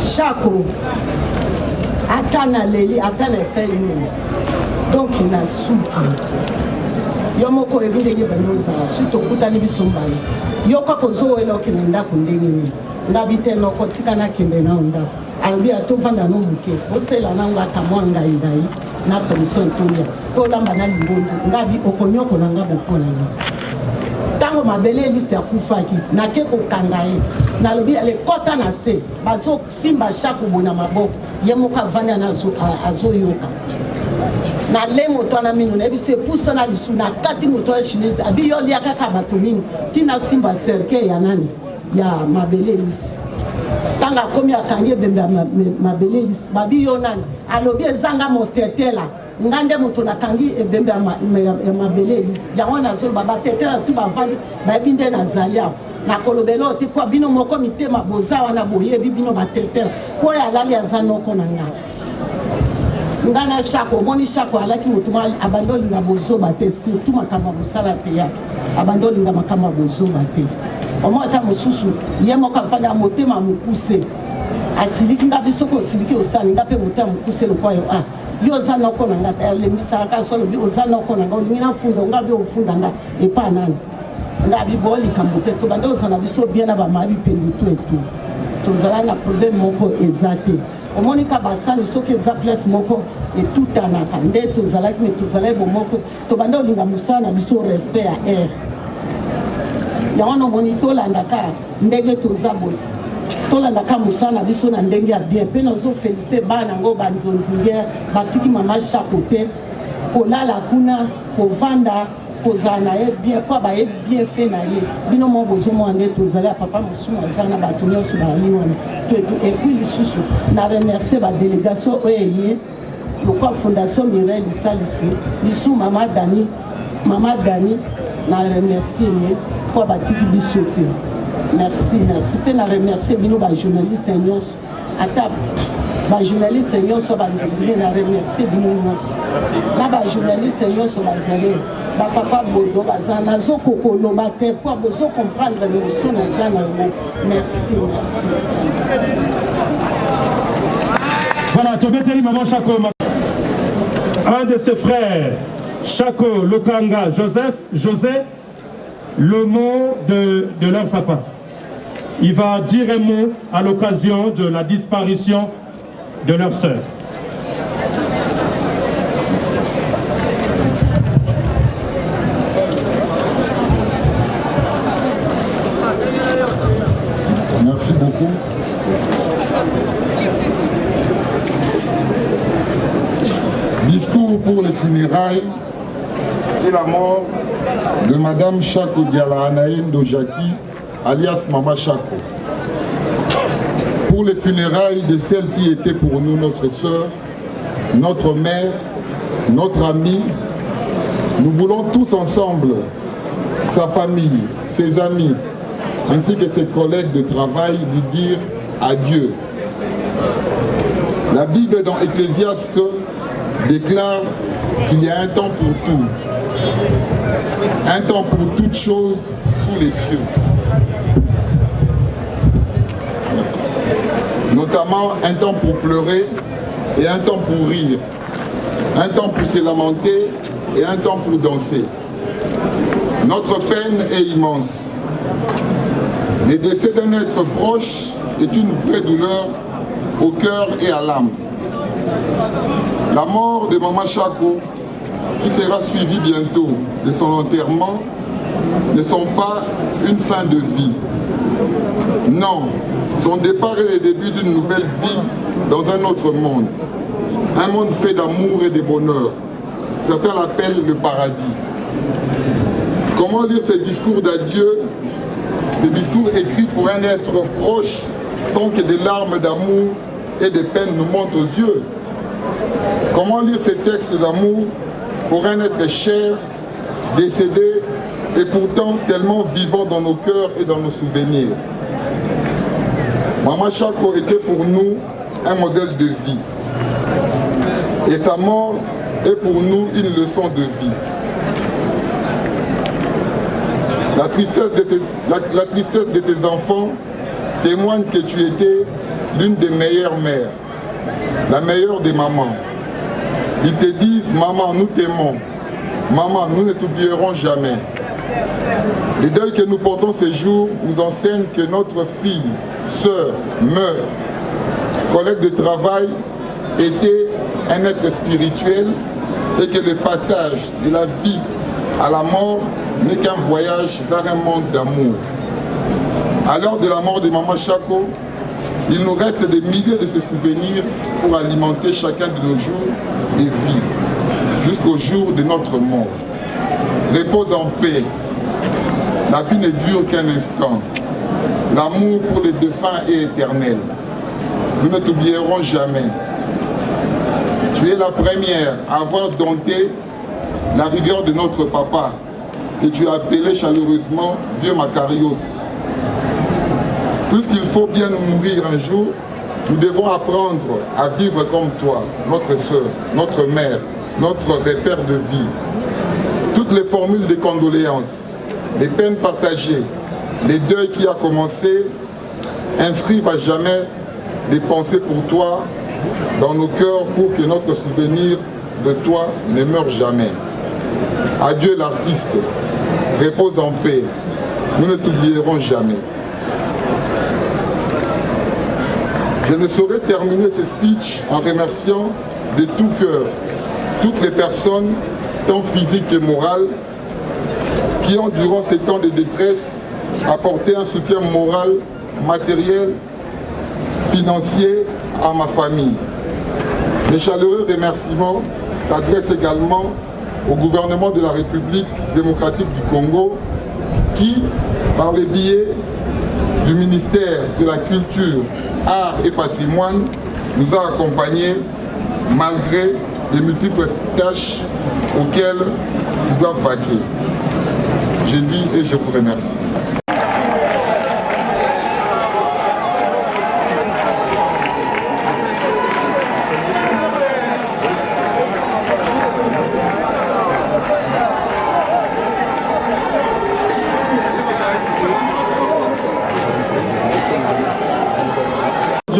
Chako, atana leli, atana seli, donc il a souki. Yomoko ebile banoza, surtout kutani bisombali. Yoko kozo elo kinenda kundeni, ndabite noko tikana kindena onda. Albi atovanda no muke, osela na ngata mwanga indai, na Thomson Tulia. Ko lamba na libondo, ngabi okonyoko na ngabo kona. Tango mabele elisi akufaki nake kokanga ye nalobi ale kota na se bazo simba Chako bona maboko ye moko avanda na azoyoka na le moto na minu na ebise pusa na lisu na kati moto ya chinese abi yo lia kaka bato minu tina simba cercle ya nani ya mabele elisi tanga komi akangi bembe mabele elisi babi yo nani alobi ezanga motetela ngande moto nakangi ebembe ya mabele elisi yango nazolo batetela tu bavandi babinde na zalia na kolobelo te kwa bino moko mitema boza wana boyebi bino batetela ko ya lali azanoko na nga ngana Chako moni Chako alaki moto abandoli nga bozo bate surtout makamba bosala te ya abandoli nga makamba bozo bate omota mosusu ye moko afanya motema mukuse asiliki nga biso ko siliki osali nga pe motema mukuse lokwayo yo zana ko na ngata le misaka solo bi ozana ko na ngoli ngina fundo ngabe ofunda nga epa nani ngabi boli kambote to bando zana biso bien na ba mabi pendu to etu to zala na problème moko ezate omonika basani soki eza place moko etutanaka nde tozalaki me tozalaki bomoko to bando olinga mosala biso respect ya air yango nomoni tolandaka ndenge toza boye tolandaka mosala biso na ndenge ya bien mpe nazofélicité bana yango banzonzinge batiki Mama Chako te kolala kuna kovanda kozala na ye bien po baye bien fait na ye bino mo bozomona nde tozali ya papa mosumu aza na bato nyonso bazali wana epuis lisusu na remercie badélégation oyo eye lokwa fondation Mireille lisalisi lisu Mama Dani na remercie ye po batiki biso te. Merci. Mpe na remercie bino bajournaliste nyonso ata bajournaliste nyonso banzozili na remercie bino nyonso na bajournaliste nyonso bazali bapapa bodo baza nazokokoloba te po bozocomprendre notion naza na yango. Merci. Voilà, tobeteli Maman Chako. Un de ses frères, Chako Lokanga José, le mot de leur papa. Il va dire un mot à l'occasion de la disparition de leur sœur. Merci beaucoup. jour pour les funérailles et la mort de Madame Chako Diala Anaïn Dojaki, alias Mama Chako. Pour les funérailles de celle qui était pour nous notre sœur, notre mère, notre amie, nous voulons tous ensemble, sa famille, ses amis, ainsi que ses collègues de travail, lui dire adieu. La Bible dans Ecclésiaste déclare qu'il y a un temps pour tout, un temps pour toutes choses sous les cieux. Notamment un temps pour pleurer et un temps pour rire, un temps pour se lamenter et un temps pour danser. Notre peine est immense. Le décès d'un être proche est une vraie douleur au cœur et à l'âme. La mort de Mama Chako, qui sera suivie bientôt de son enterrement, ne sont pas une fin de vie. Non, son départ est le début d'une nouvelle vie dans un autre monde. Un monde fait d'amour et de bonheur. Certains l'appellent le paradis. Comment lire ces discours d'adieu, ces discours écrits pour un être proche, sans que des larmes d'amour et de peine nous montent aux yeux? Comment lire ces textes d'amour pour un être cher, décédé et pourtant tellement vivant dans nos cœurs et dans nos souvenirs? Mama Chako était pour nous un modèle de vie. Et sa mort est pour nous une leçon de vie. La tristesse de tes enfants témoigne que tu étais l'une des meilleures mères, la meilleure des mamans. Ils te disent, maman, nous t'aimons. Maman, nous ne t'oublierons jamais. Les deuils que nous portons ces jours nous enseignent que notre fille, sœur, meurt, collègue de travail, était un être spirituel et que le passage de la vie à la mort n'est qu'un voyage vers un monde d'amour. À l'heure de la mort de Mama Chako, il nous reste des milliers de ces souvenirs pour alimenter chacun de nos jours et vie, jusqu'au jour de notre mort. Repose en paix. La vie ne dure qu'un instant. L'amour pour les défunts est éternel. Nous ne t'oublierons jamais. Tu es la première à avoir dompté la rigueur de notre papa, que tu as appelé chaleureusement Vieux Macarios. Puisqu'il faut bien nous mourir un jour, nous devons apprendre à vivre comme toi, notre sœur, notre mère, notre repère de vie. Toutes les formules de condoléances, les peines partagées, les deuils qui a commencé, inscrivent à jamais des pensées pour toi dans nos cœurs pour que notre souvenir de toi ne meure jamais. Adieu l'artiste, repose en paix, nous ne t'oublierons jamais. Je ne saurais terminer ce speech en remerciant de tout cœur toutes les personnes, tant physiques que morales, qui ont durant ces temps de détresse apporté un soutien moral, matériel, financier à ma famille. Mes chaleureux remerciements s'adressent également au gouvernement de la République démocratique du Congo qui, par le biais du ministère de la Culture, Arts et Patrimoine, nous a accompagnés malgré les multiples tâches auxquelles ils doivent vaquer. Je dis et je vous remercie.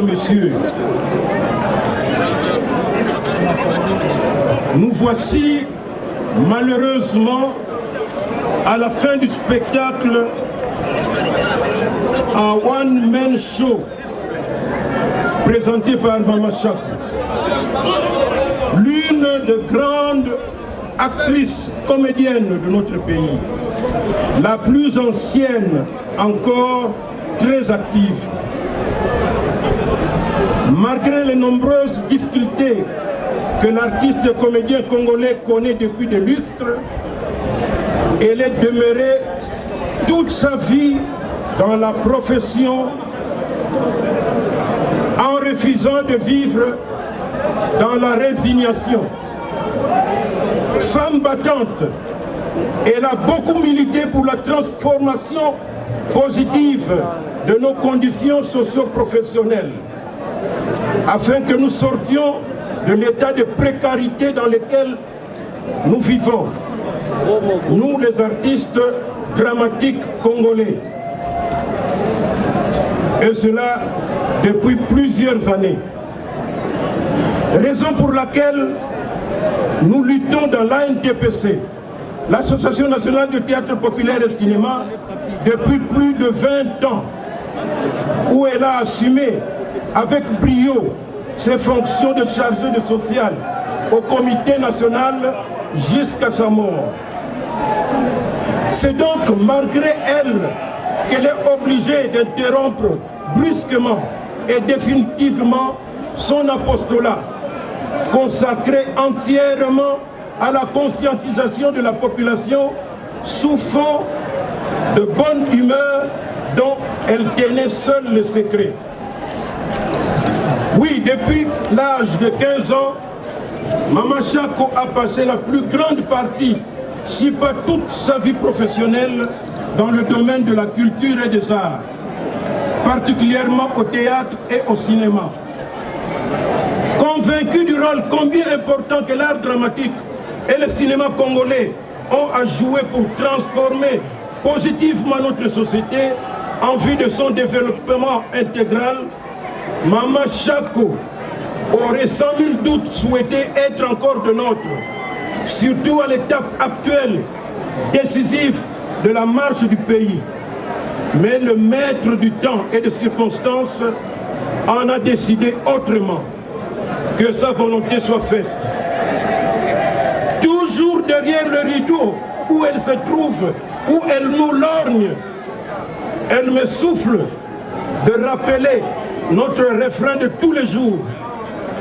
Messieurs, nous voici malheureusement à la fin du spectacle en one-man show présenté par Mama Chako, l'une des grandes actrices comédiennes de notre pays, la plus ancienne encore très active. Malgré les nombreuses difficultés que l'artiste et comédien congolais connaît depuis des lustres. Elle est demeurée toute sa vie dans la profession en refusant de vivre dans la résignation. Femme battante, elle a beaucoup milité pour la transformation positive de nos conditions socio-professionnelles afin que nous sortions de l'état de précarité dans lequel nous vivons, nous les artistes dramatiques congolais. Et cela depuis plusieurs années. Raison pour laquelle nous luttons dans l'ANTPC, l'Association nationale de théâtre populaire et cinéma, depuis plus de 20 ans, où elle a assumé avec brio ses fonctions de chargée de social au comité national jusqu'à sa mort. C'est donc malgré elle qu'elle est obligée d'interrompre brusquement et définitivement son apostolat, consacré entièrement à la conscientisation de la population sous fond de bonne humeur dont elle tenait seule le secret. Oui, depuis l'âge de 15 ans, Mama Chako a passé la plus grande partie, si pas toute sa vie professionnelle, dans le domaine de la culture et des arts, particulièrement au théâtre et au cinéma. Convaincu du rôle combien important que l'art dramatique et le cinéma congolais ont à jouer pour transformer positivement notre société en vue de son développement intégral, Mama Chako aurait sans nul doute souhaité être encore de nôtre, surtout à l'étape actuelle, décisive de la marche du pays. Mais le maître du temps et des circonstances en a décidé autrement, que sa volonté soit faite. Toujours derrière le rideau où elle se trouve, où elle nous lorgne, elle me souffle de rappeler notre refrain de tous les jours,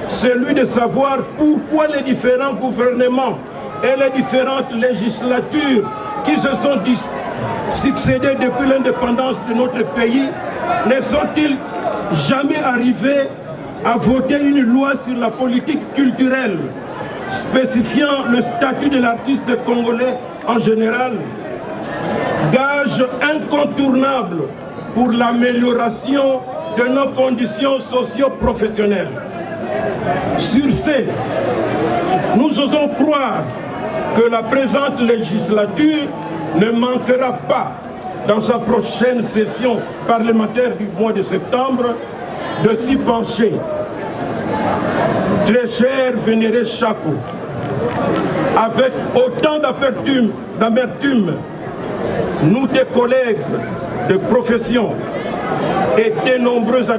celui de savoir pourquoi les différents gouvernements et les différentes législatures qui se sont succédées depuis l'indépendance de notre pays ne sont-ils jamais arrivés à voter une loi sur la politique culturelle spécifiant le statut de l'artiste congolais en général, gage incontournable pour l'amélioration de nos conditions socio-professionnelles. Sur ce, nous osons croire que la présente législature ne manquera pas, dans sa prochaine session parlementaire du mois de septembre, de s'y pencher. Très cher vénéré Chako, avec autant d'amertume, nous, tes collègues de profession et tes nombreux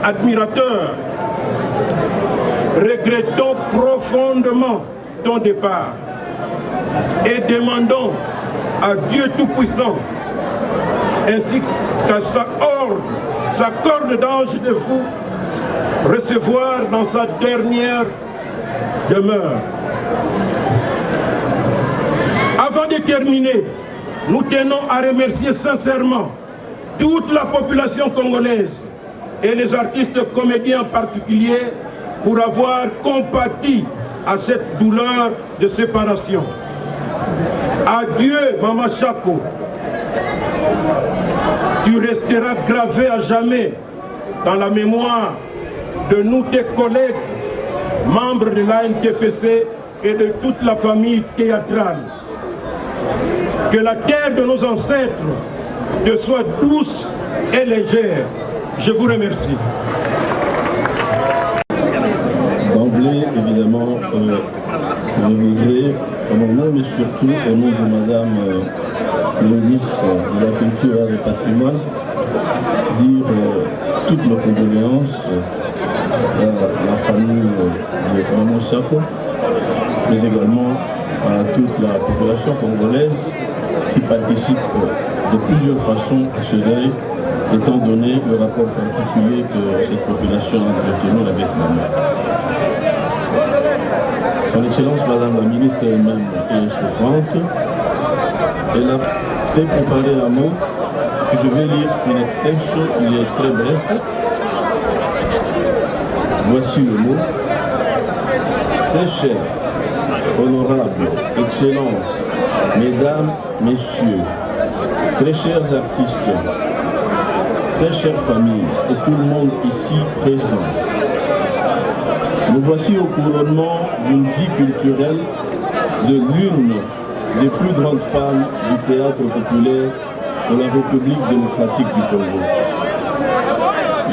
admirateurs, regrettons profondément ton départ et demandons à Dieu Tout-Puissant ainsi qu'à sa corde d'ange de vous recevoir dans sa dernière demeure. Avant de terminer, nous tenons à remercier sincèrement toute la population congolaise et les artistes comédiens en particulier pour avoir compati à cette douleur de séparation. Adieu, Mama Chako. Tu resteras gravé à jamais dans la mémoire de nous, tes collègues, membres de l'ANTPC et de toute la famille théâtrale. Que la terre de nos ancêtres te soit douce et légère. Je vous remercie. D'emblée, évidemment, je voudrais, à mon nom, mais surtout au nom de Madame le ministre de la Culture et du Patrimoine, dire toutes nos condoléances à la famille de Mama Chako, mais également à toute la population congolaise qui participe de plusieurs façons à ce deuil, étant donné le rapport particulier que cette population a entretenu avec Maman. Son Excellence Madame la ministre elle-même est souffrante. Elle a fait préparer un mot que je vais lire une extension, il est très bref. Voici le mot. Très cher, honorable, Excellence, Mesdames, Messieurs, très chers artistes, très chère famille et tout le monde ici présent. Nous voici au couronnement d'une vie culturelle de l'une des plus grandes femmes du théâtre populaire de la République démocratique du Congo.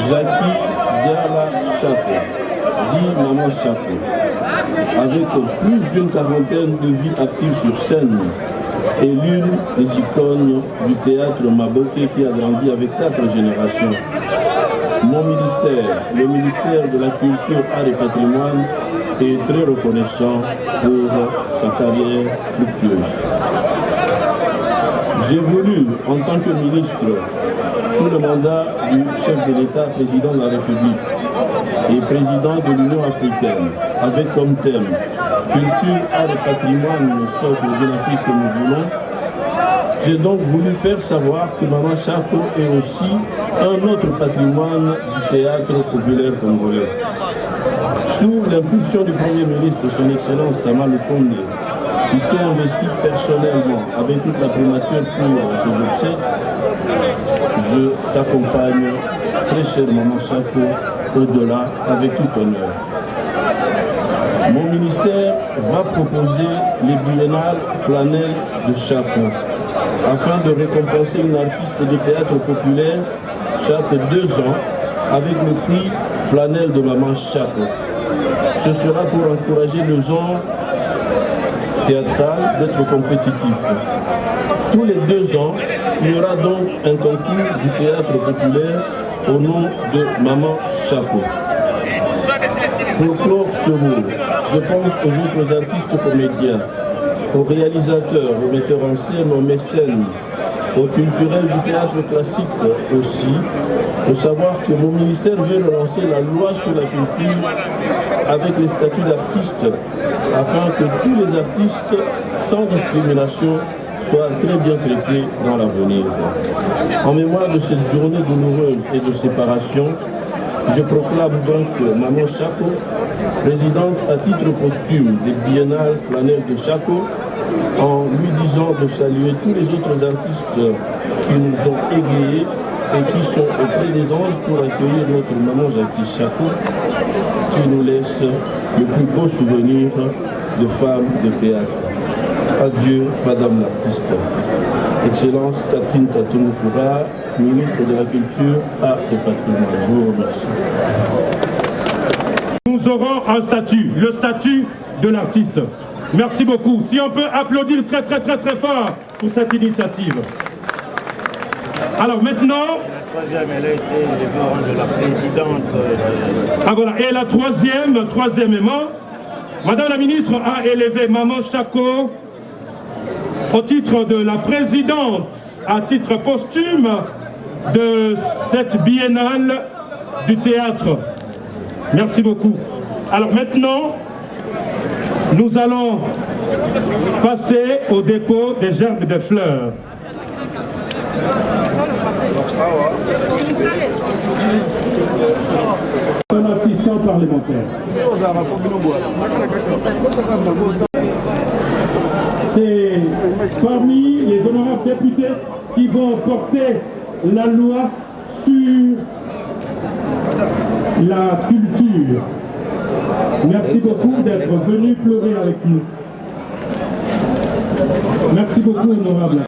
Jackie Diala Chako, dit Maman Chako, avec plus d'une quarantaine de vies actives sur scène et l'une des icônes du théâtre Maboké qui a grandi avec 4 générations. Mon ministère, le ministère de la Culture, Art et Patrimoine, est très reconnaissant pour sa carrière fructueuse. J'ai voulu, en tant que ministre, sous le mandat du chef de l'État, président de la République et président de l'Union africaine, avec comme thème Culture, Art et Patrimoine, socle de l'Afrique que nous voulons, j'ai donc voulu faire savoir que Maman Chako est aussi un autre patrimoine du théâtre populaire congolais. Sous l'impulsion du Premier ministre, son Excellence Sama Lukonde, qui s'est investi personnellement avec toute la primature pour ses obsèques, je t'accompagne, très chère Maman Chako, au-delà avec tout honneur. Mon ministère va proposer les biennales flanelles de Chako, afin de récompenser une artiste de théâtre populaire chaque 2 ans avec le prix Flanelle de Maman Chako. Ce sera pour encourager le genre théâtral d'être compétitif. Tous les 2 ans, il y aura donc un concours du théâtre populaire au nom de Maman Chako. Pour clore ce mot, je pense aux autres artistes comédiens, aux réalisateurs, aux metteurs en scène, aux mécènes, aux culturels du théâtre classique aussi, de savoir que mon ministère veut relancer la loi sur la culture avec les statuts d'artistes, afin que tous les artistes, sans discrimination, soient très bien traités dans l'avenir. En mémoire de cette journée douloureuse et de séparation, je proclame donc Maman Chako, présidente à titre posthume des biennales flanelles de Chako, en lui disant de saluer tous les autres artistes qui nous ont égayés et qui sont auprès des anges pour accueillir notre Maman Jackie Chako, qui nous laisse le plus beau souvenir de femmes de théâtre. Adieu, Madame l'artiste. Excellence Catherine Tatonou-Foura, ministre de la Culture, Art et Patrimoine. Je vous remercie. Nous aurons un statut, le statut de l'artiste. Merci beaucoup. Si on peut applaudir très fort pour cette initiative. Alors maintenant... La troisième, elle a été élevée au rang de la présidente. Ah voilà, et la troisièmement, Madame la ministre a élevé Maman Chako au titre de la présidente, à titre posthume, de cette biennale du théâtre. Merci beaucoup. Alors maintenant, nous allons passer au dépôt des gerbes de fleurs. Un assistant parlementaire. C'est parmi les honorables députés qui vont porter la loi sur la culture. Merci beaucoup d'être venu pleurer avec nous. Merci beaucoup, honorable.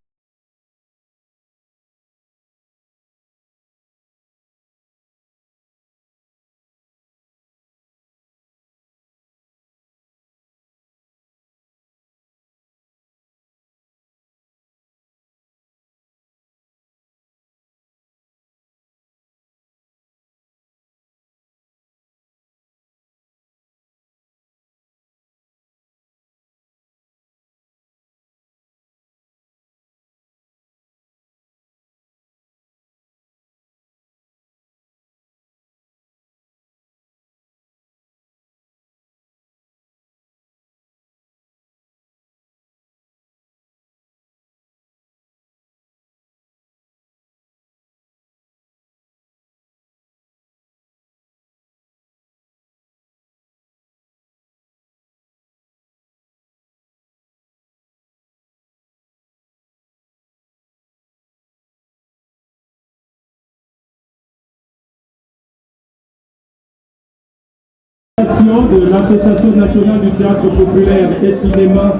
De l'Association nationale du théâtre populaire et cinéma,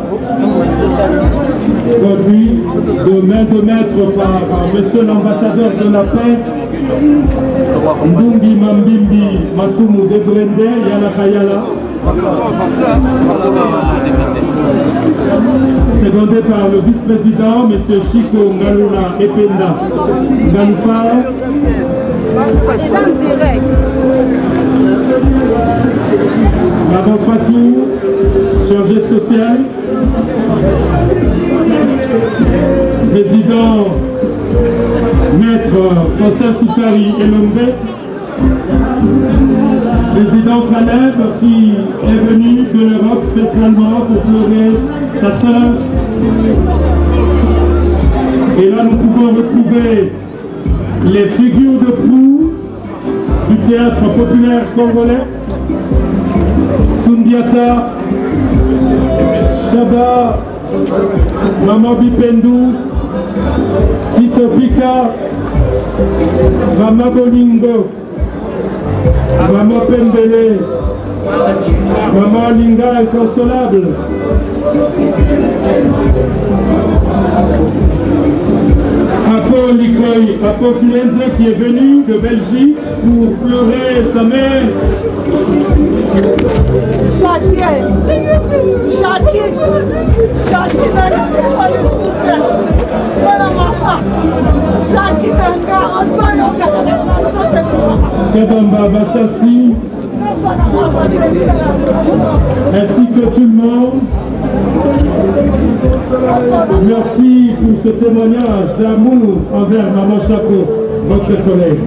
conduit de main de maître par monsieur l'ambassadeur de la paix, Ndungi Mambimbi Masumu de Brende Yala Kayala, secondé par le vice-président monsieur Chico Ngaluna Ependa Ngalufa. Madame Fatou, chargée de social, président maître Faustin Soukari Elombe, président Caleb qui est venu de l'Europe spécialement pour pleurer sa sœur. Et là nous pouvons retrouver les figures de proue du théâtre populaire congolais. Sundiata, Shaba, Maman Bipendou, Tito Pika, Mama Bolingo, Maman Pembele, Maman Linga inconsolable. Apo Likoy, Apo Filenze qui est venu de Belgique pour pleurer sa mère. Kadamba Bassassi, ainsi que tout le monde. Merci pour ce témoignage d'amour envers Maman Chako, votre collègue.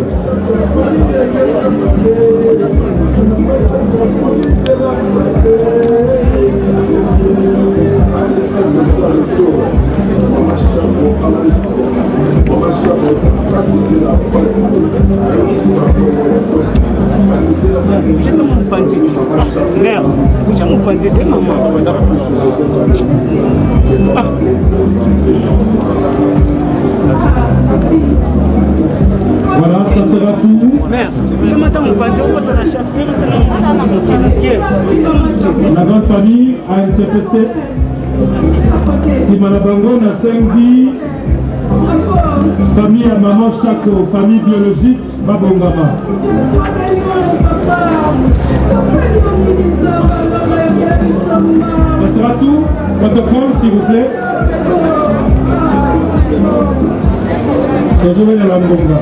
Voilà, ça sera tout. La grande famille a interprété Simanabango Nasengi, famille à Maman Chako, famille biologique Babongama. Ça sera tout. Protocole, s'il vous plaît. Bonjour, la Lambonga.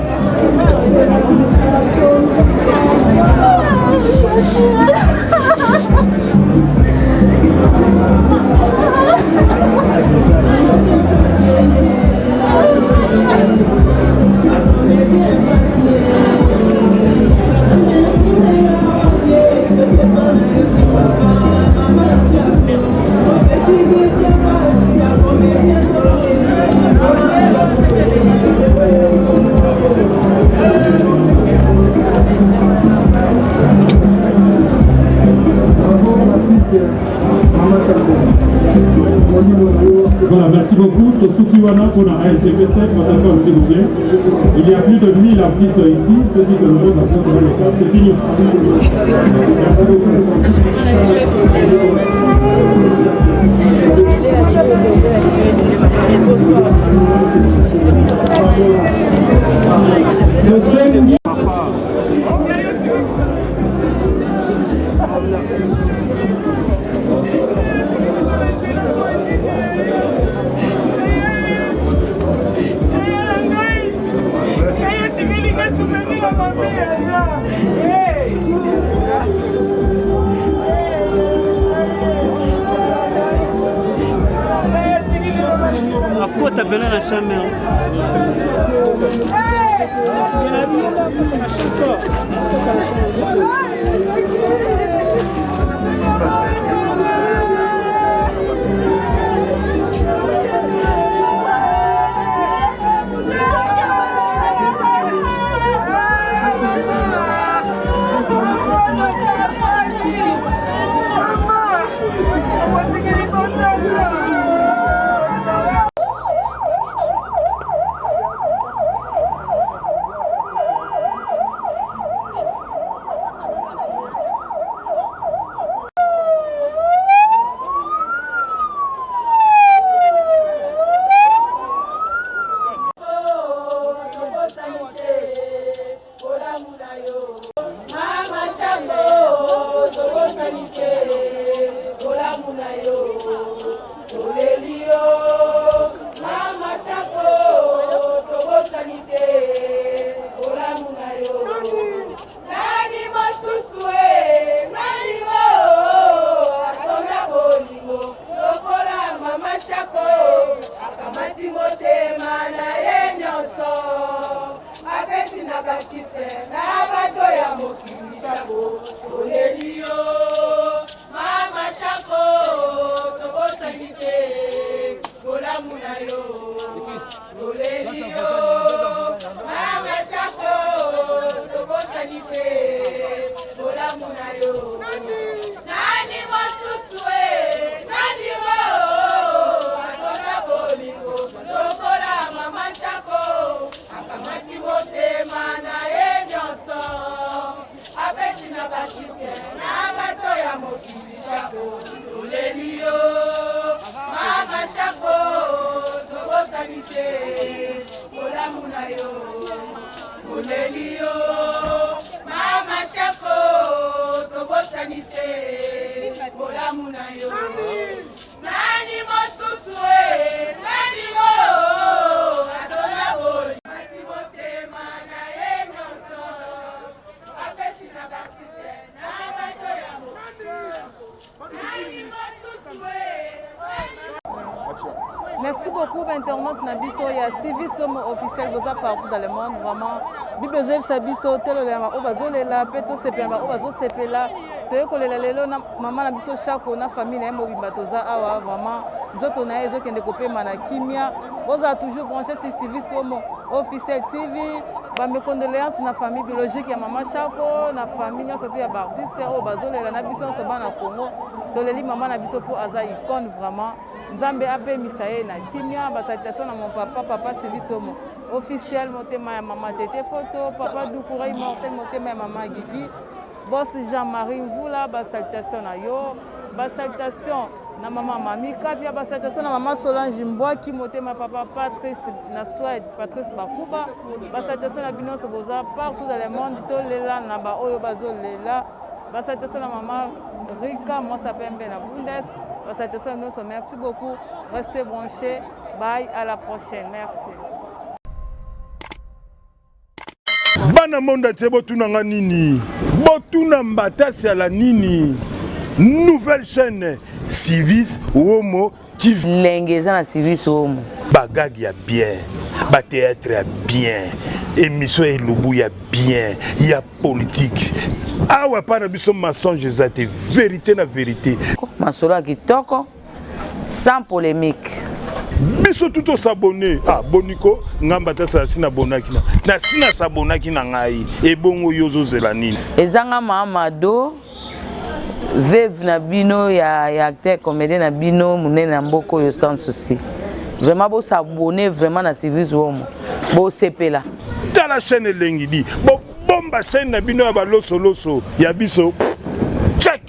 Voilà, merci beaucoup. Tosukiwana pour la RTP7, s'il vous plaît. Il y a plus de 1000 artistes ici, ce qui que le monde a fait, les cas, c'est fini. Merci beaucoup. Akota bela na chambre. Merci beaucoup, internaute Nabiso. Il y a Civis officiel partout dans le monde. Vraiment, Bible Sabiso, Telola, Obazolela, Peto Sepema, Obazo Sepela, Teokolela, Maman Nabiso, Chako, na famille, Mobibatoza, Awa, vraiment, Jotona, Ezo, Kendekopé, Manakimia. Vous avez toujours branché sur Civis officiel TV. Mes condoléances na famille biologique ya Maman Chako, na famille surtout ya artiste Obazolela, Nabiso, Soba na Congo. Toleli Maman Nabiso pour Aza icône vraiment. Nzambe ape misaye na kimia basatation na mon papa Civis officiel motema ya Maman Tete photo papa Doukoura immortel motema ya Maman Guigui boss Jean-Marie Mvula basatation na yo basatation na Maman Mamika pia basatation na Maman Solange Mbwaki motema papa Patrice na Suède Patrice Bakuba basatation na Binoso boza partout dans le monde tolela na ba oyo bazolela basatation na Maman Rika moi s'appelle na Bundes. Merci beaucoup. Restez branchés. Bye, à la prochaine. Merci. Bana monda tebo tunanga nini. Botuna mbatasi ala nini. Nouvelle chaîne Civis Homo TV. Lengeza na Civis Homo. Bagag ya bien. Ba théâtre ya bien. Émission Elubu ya bien. Il y a politique. Ah ouais, pas de mensonge, c'est vérité na vérité. Masolo kitoko sans polémique. Biso tout au s'abonner. Ah boniko ngamba ta sina bonaki na sina sabonaki na ngai e bongo yozo zelanini. Ezanga Mamadou veuve na bino ya acteur comédien na bino munene na mboko yo sans souci. Vraiment bo s'abonner vraiment na Civis Homo. Bo sepela. Ta la chaîne lengidi. Bo bomba chaîne na bino ya ba loso ya biso. Check.